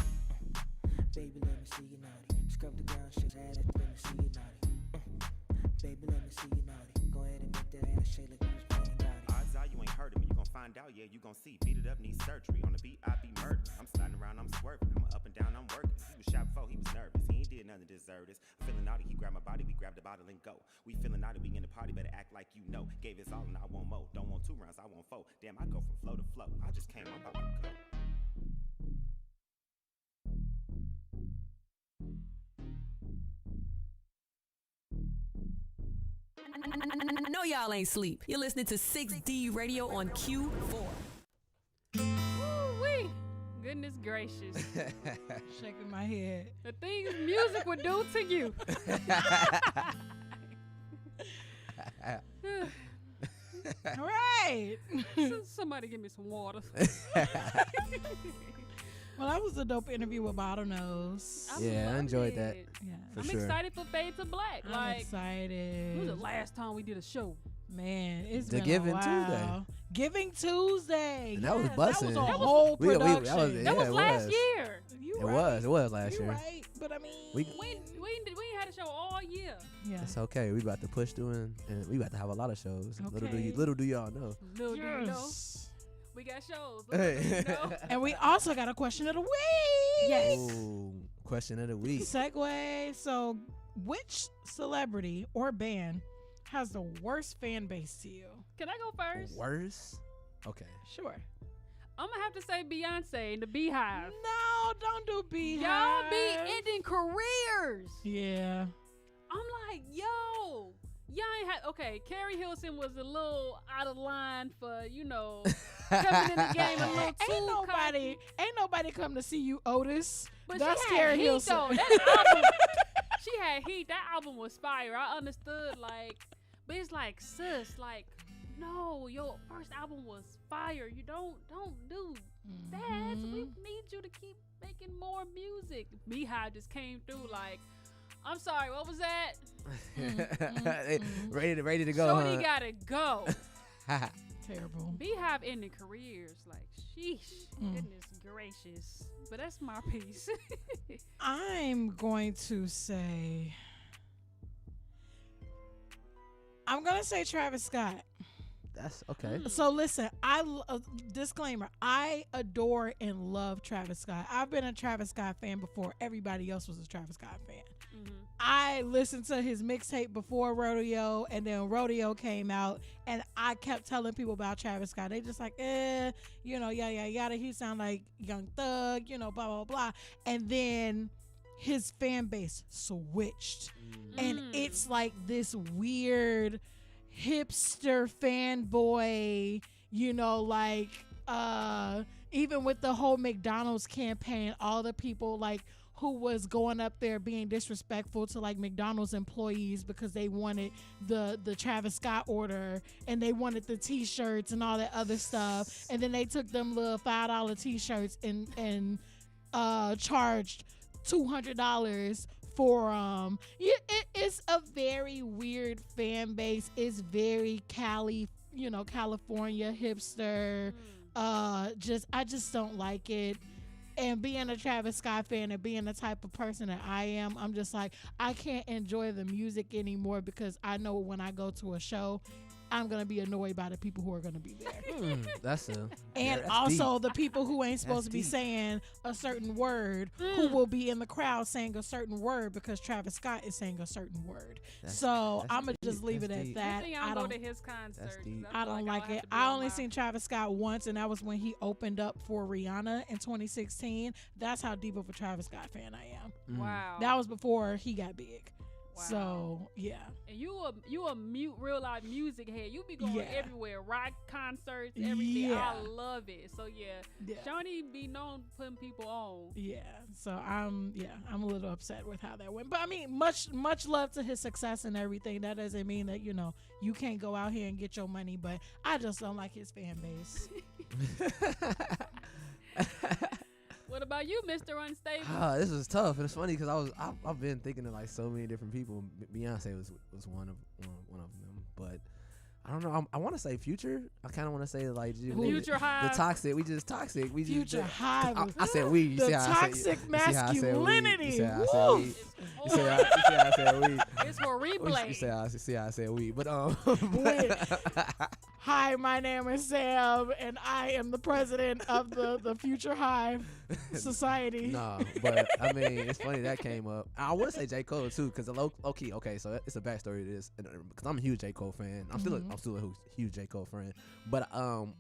Baby, let me see you naughty. Scrub the ground, shake that, let me see you naughty. Baby, let me see you naughty. Go ahead and make that ass shake like you was playing naughty. Odds are you ain't heard of me, you gon' find out, yeah, you gon' see. Beat it up, need surgery. On the beat, I be murdering. I'm sliding around, I'm swerving. I'm up and down, I'm working. He was shot before, he was nervous. He ain't did nothing to deserve this. I'm feeling naughty, he grabbed my body, we grabbed the bottle and go. We feeling naughty, we in the party, better act like you know. Gave us all and I want more. Don't want 2 rounds, I want 4. Damn, I go from flow to flow. I just came, I'm about to go. I know y'all ain't sleep. You're listening to 6D Radio on Q4. Woo-wee. Goodness gracious. Shaking my head. The things music would do to you. All right. Somebody give me some water. Well, that was a dope interview with Bottlenose. Yeah, I enjoyed that. Yeah, I'm excited for Fade to Black. I'm excited. When was the last time we did a show? Man, it's The been Giving a while. Tuesday. Giving Tuesday. And that was Yes, busting. That was a whole We- production. that was last was. year. It was last You year. right, but I mean, We ain't had a show all year. Yeah. It's okay. We about to push through and we about to have a lot of shows. Okay. Little do y'all know. Little do you know, Yes. we got shows. Hey. Little do you know. And we also got a question of the week. Yes. Ooh, question of the week. Segue. So, which celebrity or band has the worst fan base to you? Can I go first? Worse? Okay. Sure. I'm gonna have to say Beyonce and the Beehive. No, don't do Beehive. Y'all be ending careers. Yeah. I'm like, yo, y'all ain't had. Okay, Carrie Hilson was a little out of line for coming in the game a little too. Ain't nobody come to see you, Otis. But that's she had Carrie heat Hilson. though. That album, she had heat. That album was fire. I understood, but it's like, sis, no, your first album was fire. You don't do that. We need you to keep making more music. Beehive just came through I'm sorry, what was that? Ready to go. Shorty gotta go. Terrible. Beehive ending careers, sheesh. Goodness gracious. But that's my piece. I'm going to say Travis Scott. That's okay. So listen, disclaimer, I adore and love Travis Scott. I've been a Travis Scott fan before everybody else was a Travis Scott fan. I listened to his mixtape before Rodeo, and then Rodeo came out, and I kept telling people about Travis Scott. They just yada yada. He sound like Young Thug, blah blah blah. And then his fan base switched, and it's like this weird hipster fanboy, even with the whole McDonald's campaign, all the people who was going up there being disrespectful to McDonald's employees because they wanted the Travis Scott order and they wanted the t-shirts and all that other stuff, and then they took them little $5 t-shirts and charged $200 for it's a very weird fan base. It's very California hipster. I just don't like it. And being a Travis Scott fan and being the type of person that I am, I'm just I can't enjoy the music anymore because I know when I go to a show, I'm going to be annoyed by the people who are going to be there. That's also deep. the people who ain't supposed to be saying a certain word, who will be in the crowd saying a certain word because Travis Scott is saying a certain word. So I'm going to just leave it at that. I don't go to his concerts. I don't like it. I only seen Travis Scott once, and that was when he opened up for Rihanna in 2016. That's how deep of a Travis Scott fan I am. Wow. That was before he got big. Wow. So yeah. And you a mute real life music head. You be going everywhere, rock concerts, everything. Yeah. I love it. So yeah. Shawnee be known putting people on. Yeah. So I'm a little upset with how that went. But I mean, much love to his success and everything. That doesn't mean that you can't go out here and get your money. But I just don't like his fan base. What about you, Mr. Unstable? This was tough, and it's funny because I've been thinking of so many different people. Beyonce was one of them, but I don't know. I want to say Future. I kind of want to say Future Hive. The toxic. We just toxic. We Future just Hive. I said we. You the see how toxic I masculinity. You see how I said we. You see how I said we. It's for replay. You see how I said we. But Hi, my name is Sam, and I am the president of the Future Hive Society. No, but I mean, it's funny that came up. I want to say J. Cole too, because low key. Okay, so it's a backstory to this, because I'm a huge J. Cole fan. I'm still a huge J. Cole fan. But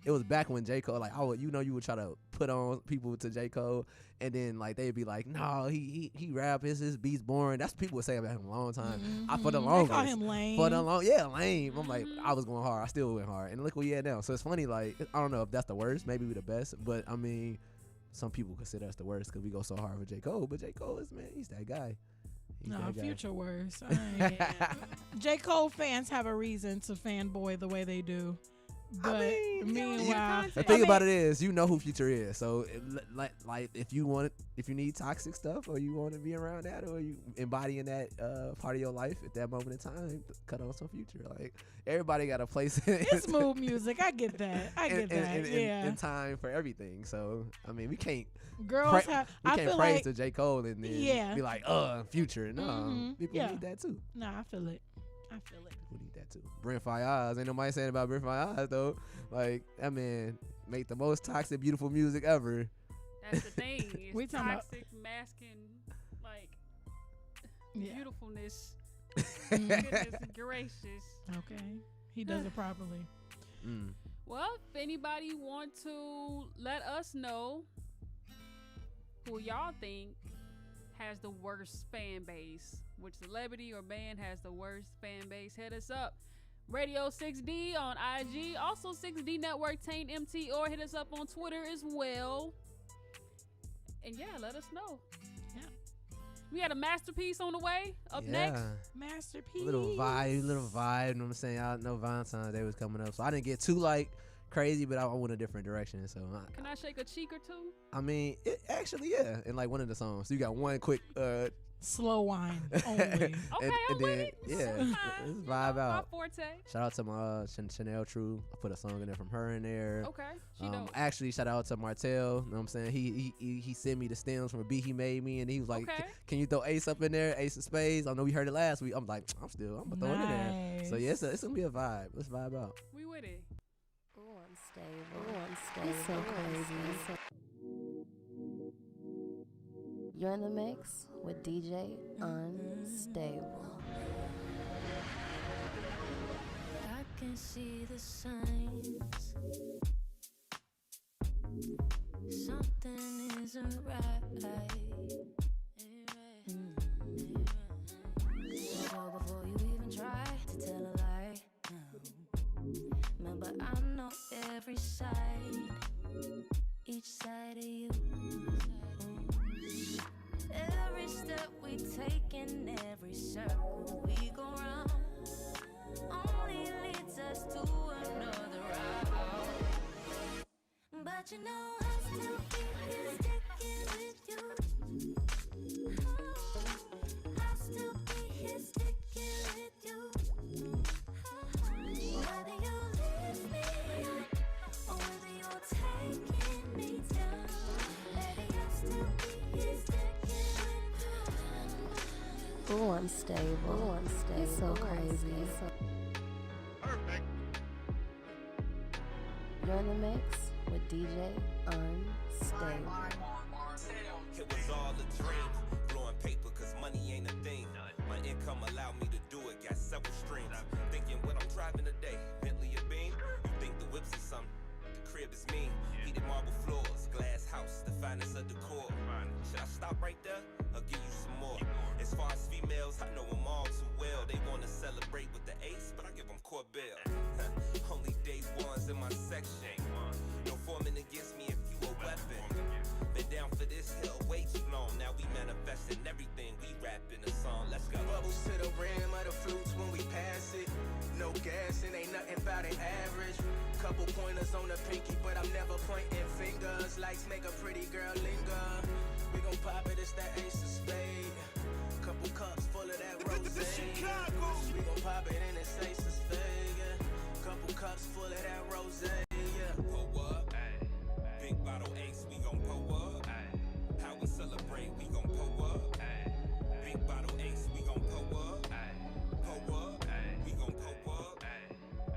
it was back when J. Cole, you would try to put on people to J. Cole, and then they'd be like, no, he rap, his beats boring. That's what people would say about him a long time. For the longest, they call him lame. Lame. I'm like, I was going hard. I still went hard, and look where he at now. So it's funny. I don't know if that's the worst. Maybe we the best, but I mean, some people consider us the worst because we go so hard for J. Cole. But J. Cole is, man, he's that guy. Future worse. J. Cole fans have a reason to fanboy the way they do. But meanwhile, The thing about it is, you know who Future is. So, like, if you need toxic stuff, or you want to be around that, or you embodying that part of your life at that moment in time, cut on some Future. Like, everybody got a place. It's mood music. I get that. In time for everything. So, I mean, we can't. Girls we can't praise to J. Cole and then be like, Future. No, people need that too. No, I feel it. People need that too. Brent Fayez, ain't nobody saying about Brent Fayez though. Like, that man make the most toxic, beautiful music ever. That's the thing. It's we talking toxic, masking, like beautifulness. Goodness gracious. Okay, he does it properly. Well, if anybody want to let us know who y'all think has the worst fan base, which celebrity or band has the worst fan base, hit us up. Radio 6D on IG, also 6D Network Taint MT, or hit us up on Twitter as well. And yeah, let us know. Yeah. We had a masterpiece on the way up next. Masterpiece. Little vibe, you know what I'm saying? I know Valentine's Day was coming up, so I didn't get too crazy, but I went a different direction. So can I shake a cheek or two? I mean, it actually, in like one of the songs. So you got one quick slow wine only. Okay, and then, let's vibe out. My forte. Shout out to my Chanel True. I put a song in there from her in there. Okay, she dope. Actually, shout out to Martell. You know what I'm saying? He sent me the stems from a beat he made me, and he was like, "Can you throw Ace up in there? Ace of Spades." I know we heard it last week. I'm like, I'm gonna throw it in there. So yeah, it's gonna be a vibe. Let's vibe out. We with it. Unstable. It's so crazy. You're in the mix with DJ Unstable. I can see the signs. Something isn't right. So before you even try to tell a lie, remember I know every side, each side of you. Every step we take in every circle we go round only leads us to another route. But you know I'll still be here sticking with you. I'll still be here sticking with you. Whether you lift me up or whether you're taking me down, baby, I'll still be here sticking with you. Ooh, unstable. It's so crazy. Perfect. You're in the mix with DJ Unstable. It was all a dream, blowing paper cause money ain't a thing. My income allowed me to do it, got several streams. Thinking what I'm driving today, Bentley or Beam. You think the whips is something, the crib is mean. Heated marble floors, glass house, the finest of decor. Should I stop right there or give you some more? As far as females, I know them all too well. They wanna celebrate with the ace, but I give them Corbell. Only day ones in my section. No forming against me if you a weapon. Been down for this hill way too long. Now we manifesting everything we rap in a song. Let's go. Bubbles to the rim of the flutes when we pass it. No gas and ain't nothing about an average. Couple pointers on the pinky, but I'm never pointing fingers. Lights make a pretty girl linger. We gon' pop it, it's that ace of spade. Couple cups full of that rosé. We gon' pop it and it's ace of spade. Couple cups full of that rosé. Pull up, big bottle ace, we gon' pull up. How we celebrate, we gon' pull up. Big bottle ace, we gon' pull up. Pull up, we gon' pull up.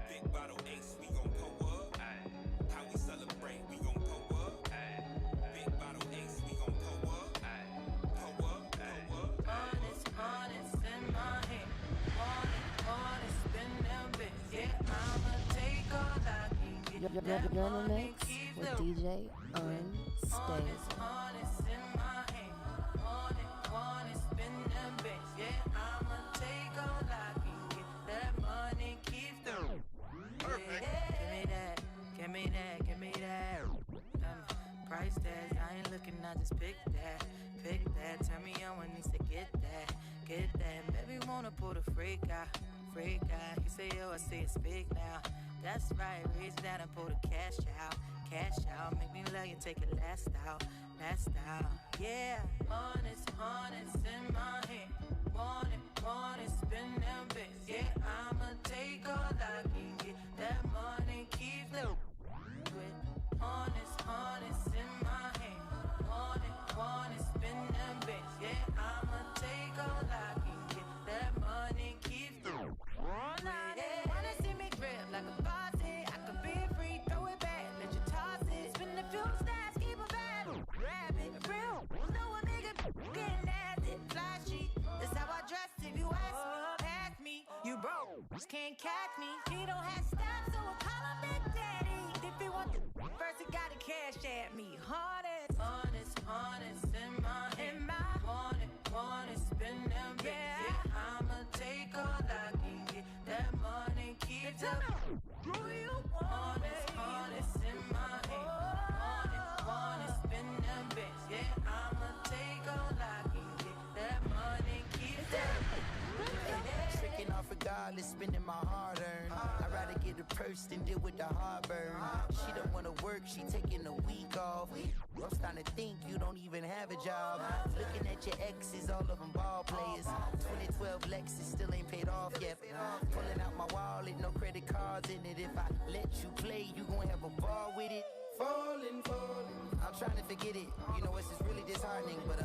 Big bottle ace, we gon' pull up. How we celebrate, we gon' pull up. Big bottle ace, we gon' pull up. Pull up, pull up. Honest in my head. Honest, spin them bits. Yeah, I'ma take all I can get. You're in the mix with DJ Unstable. Honest in my head. Honest, spin them bits. Yeah, I'ma take all I can get. That money keeps them. Perfect. Yeah. Give me that. Price tags, I ain't looking, I just pick that. Turn me on when needs to get that. Baby wanna pull the freak out. You say, oh, I say it's big now. That's right, reach down and pull the cash out. cash out. Make me love you, take it last out. Yeah. Honest in my hand. Want it, spend them bits. Yeah, I'ma take all I can get. That money keeps the with honest in my hand. Want it, spend them bits. Yeah, I'ma take all I can get. That money keeps the wanna see me drip like a faucet. I could be free, throw it back, let you toss it. Spin a few stacks, keep a bag, grab it, real. Know what nigga get nasty, flashy. That's how I dress if you ask me. Pass me, you broke, can't catch me. He don't have steps, so I call him Big Daddy. If he want the first, he gotta cash at me. Honest in my want it, spend them bits. Yeah, I'ma take all I can get. That money keeps up. Do you honest in my hand? Want it, spend them bits. Yeah, I'ma take all I can get. That money keeps up. Tricking off regardless, spending my hard earned. I'd rather get a purse than deal with the heartburn. She don't wanna work, she taking a week off. I'm starting to think you don't even have a job. Looking at your exes, all of them ball players. 2012 Lexus still ain't paid off yet. Pulling out my wallet, no credit cards in it. If I let you play, you gon' have a ball with it. Falling. I'm trying to forget it. You know, it's just really disheartening. But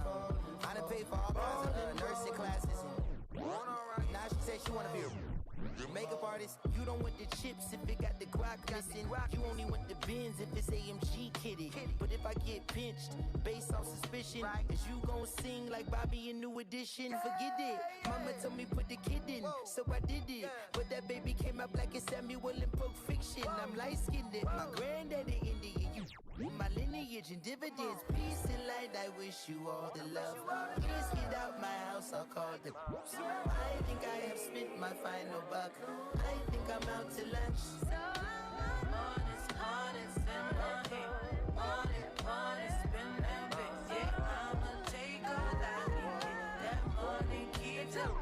I done paid for all kinds of nursing classes. Now she said she wanna be a makeup artist. You don't want the chips if it got the guac missing. You only want the bins if it's AMG kitty. But if I get pinched based on suspicion, is you gon' sing like Bobby in New Edition? Forget it. Mama told me put the kid in, so I did it. But that baby came out black as Samuel in Pulp Fiction. I'm light-skinned. My granddaddy Indian. You my lineage and dividends. Peace and light, I wish you all the love. Please get out my house, I'll call the cops. I think I have spent my final buck. I think I'm out to lunch. So honest in my hand. Honest, spend them bits. Yeah, I'ma take all I can get. That money keeps up.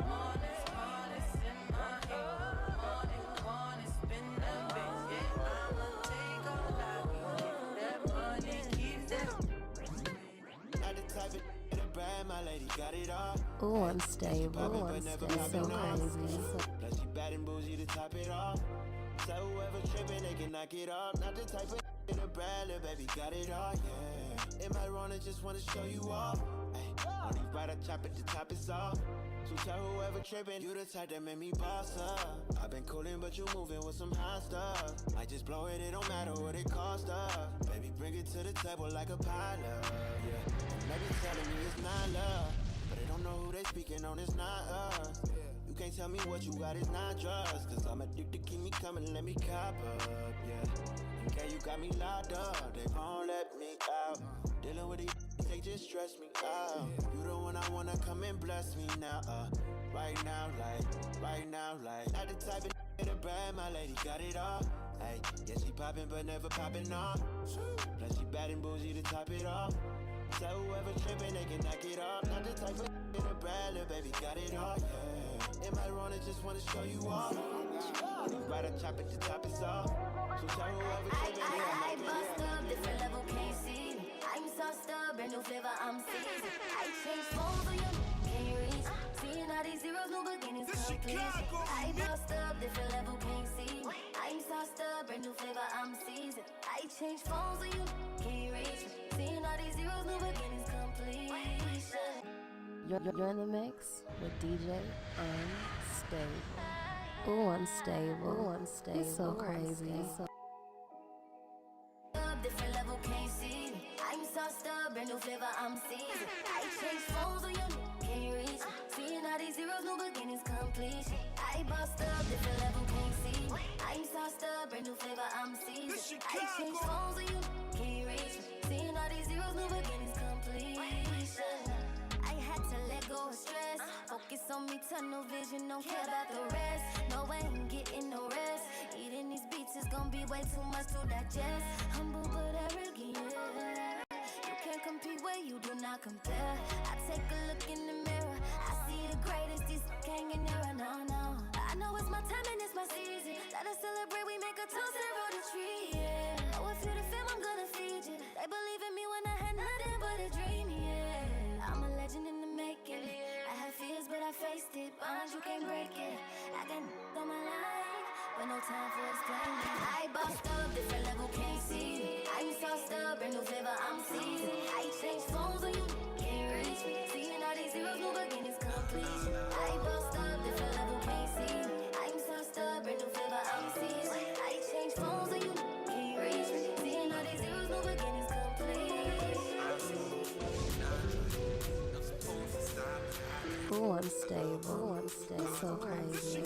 Honest in my hand. Honest, spend them bits. Yeah, I'ma take all I can get. That money keeps up. Not the type of the brand, my lady got it all. Ooh, unstable. It's so crazy. Plus she bad and bougie to top it off. So whoever tripping, they can knock it off. Not the type of in a brand, little baby got it all, yeah. Am I wrong? I just wanna show you off. Ay, on these right, I chop at the top, it's off. So tell whoever tripping, you the type that made me boss up. I've been coolin', but you moving with some hot stuff. I just blow it, it don't matter what it cost us. Baby, bring it to the table like a pilot, yeah. Maybe telling me it's not love, but they don't know who they speaking on, it's not us. You can't tell me what you got, it's not drugs. Cause I'm addicted, keep me coming, let me cop up, yeah. Okay, you got me locked up, they won't let me out. Dealing with these, they just stress me out. You the one I wanna come and bless me now, right now, like. Not the type of in the brand, my lady got it all. Hey, yeah, she poppin' but never poppin' off. Plus she bad and bougie to top it off. So whoever trippin', they can knock it off. Not the type of in the brand, little baby got it all, yeah. Am I wrong? I just wanna show you off. Right, I chop at the top, it's off. So tell whoever trippin', I bust up, different level, can't see me. I'm sauced up, brand new flavor, I'm seasoned. I change phones on you, can't reach. Seeing all these zeros, new beginnings, complete. I bust up, different level, can't see me. I'm sauced up, brand new flavor, I'm seasoned. I change phones on you, can't reach. Seeing all these zeros, new beginnings, completion. You're in the mix with DJ Unstable. Ooh, unstable. It's so crazy. Different level, can't see me. I'm sauced up, brand new flavor, I'm seasoned. I change phones on you, can't reach. Seeing all these zeros, new beginnings, completion. I bust up, different level, can't see me. I'm sauced up, brand new flavor, I'm seasoned. I change phones on you, can't reach. Seeing all these zeros, new beginnings, completion. I had to let go of stress. Focus on me, tunnel vision, don't care about the rest. No, I ain't getting no rest. Eating these beats is gonna be way too much to digest. Humble but arrogant, yeah. You can't compete where you do not compare. I take a look in the mirror, I see the greatest, these can't get nearer, no. I know it's my time and it's my season. Let us celebrate, we make a toast and roll the tree, yeah. I'm seasoned. I change phones when you can't reach me. Seeing all these zeros, new beginnings completion. I bust up, the level can't see me. I'm so stubborn, new flavor, I'm seasoned. I change phones when you can't reach me. Seeing all these zeros, new beginnings Unstable, so crazy.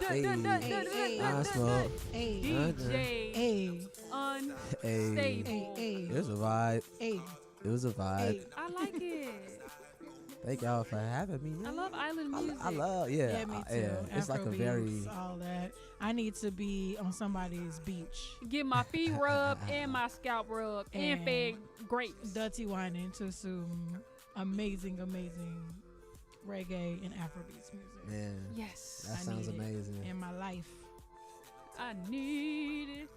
I smoke. DJ Unstable. It was a vibe. It was a vibe. I like it. Thank y'all for having me. Man. I love island music. I love, Yeah, me too. It's like a very Afrobeats, all that. I need to be on somebody's beach. Get my feet rubbed and my scalp rubbed and fed grapes. Dirty whining to some amazing reggae and Afrobeats music. Man. Yes. That sounds amazing. In my life. I need it.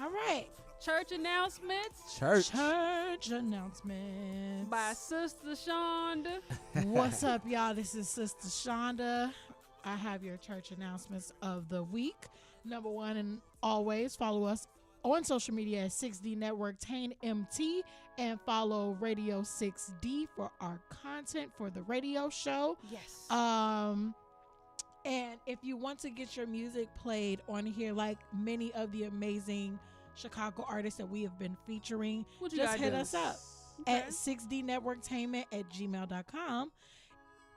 All right. Church announcements. Church announcements by Sister Shonda. What's up, y'all? This is Sister Shonda. I have your church announcements of the week. Number one, and always follow us on social media at 6D Network Tane MT, and follow Radio 6D for our content for the radio show. Yes. And if you want to get your music played on here, like many of the amazing Chicago artists that we have been featuring, just hit us up at 6dnetworktainment@gmail.com.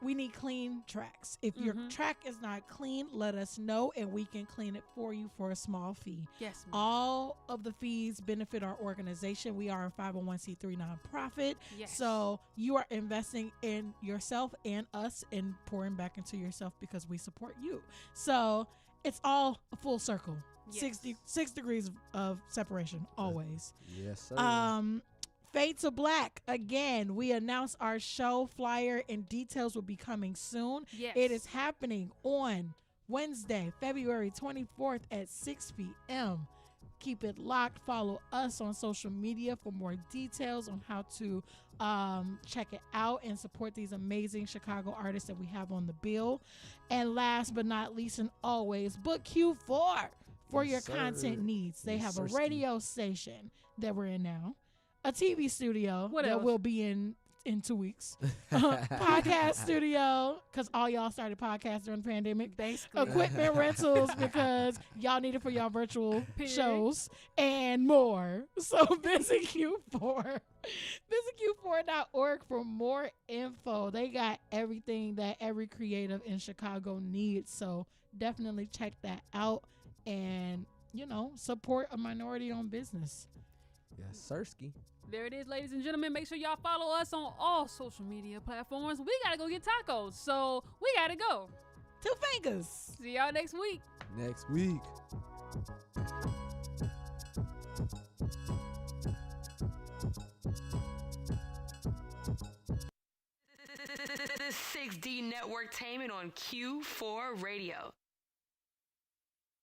We need clean tracks. If your track is not clean, let us know and we can clean it for you for a small fee. Yes, ma'am. All of the fees benefit our organization. We are a 501c3 nonprofit. Yes. So you are investing in yourself and us and pouring back into yourself because we support you. So it's all a full circle. Yes. 6 degrees of separation always. Yes, sir. Fade to Black. Again, we announced our show flyer and details will be coming soon. Yes. It is happening on Wednesday, February 24th at 6 p.m. Keep it locked. Follow us on social media for more details on how to check it out and support these amazing Chicago artists that we have on the bill. And last but not least, and always, book Q4 for your content needs. They have a radio station that we're in now, a TV studio that will be in 2 weeks, podcast studio because all y'all started podcasts during the pandemic, basically, equipment rentals because y'all need it for y'all virtual shows and more. So visit Q4.org for more info. They got everything that every creative in Chicago needs, so definitely check that out and support a minority-owned business. Yes, Sirski. There it is, ladies and gentlemen. Make sure y'all follow us on all social media platforms. We gotta go get tacos, so we gotta go. 2 fingers. See y'all next week. 6D Network Tainment on Q4 Radio.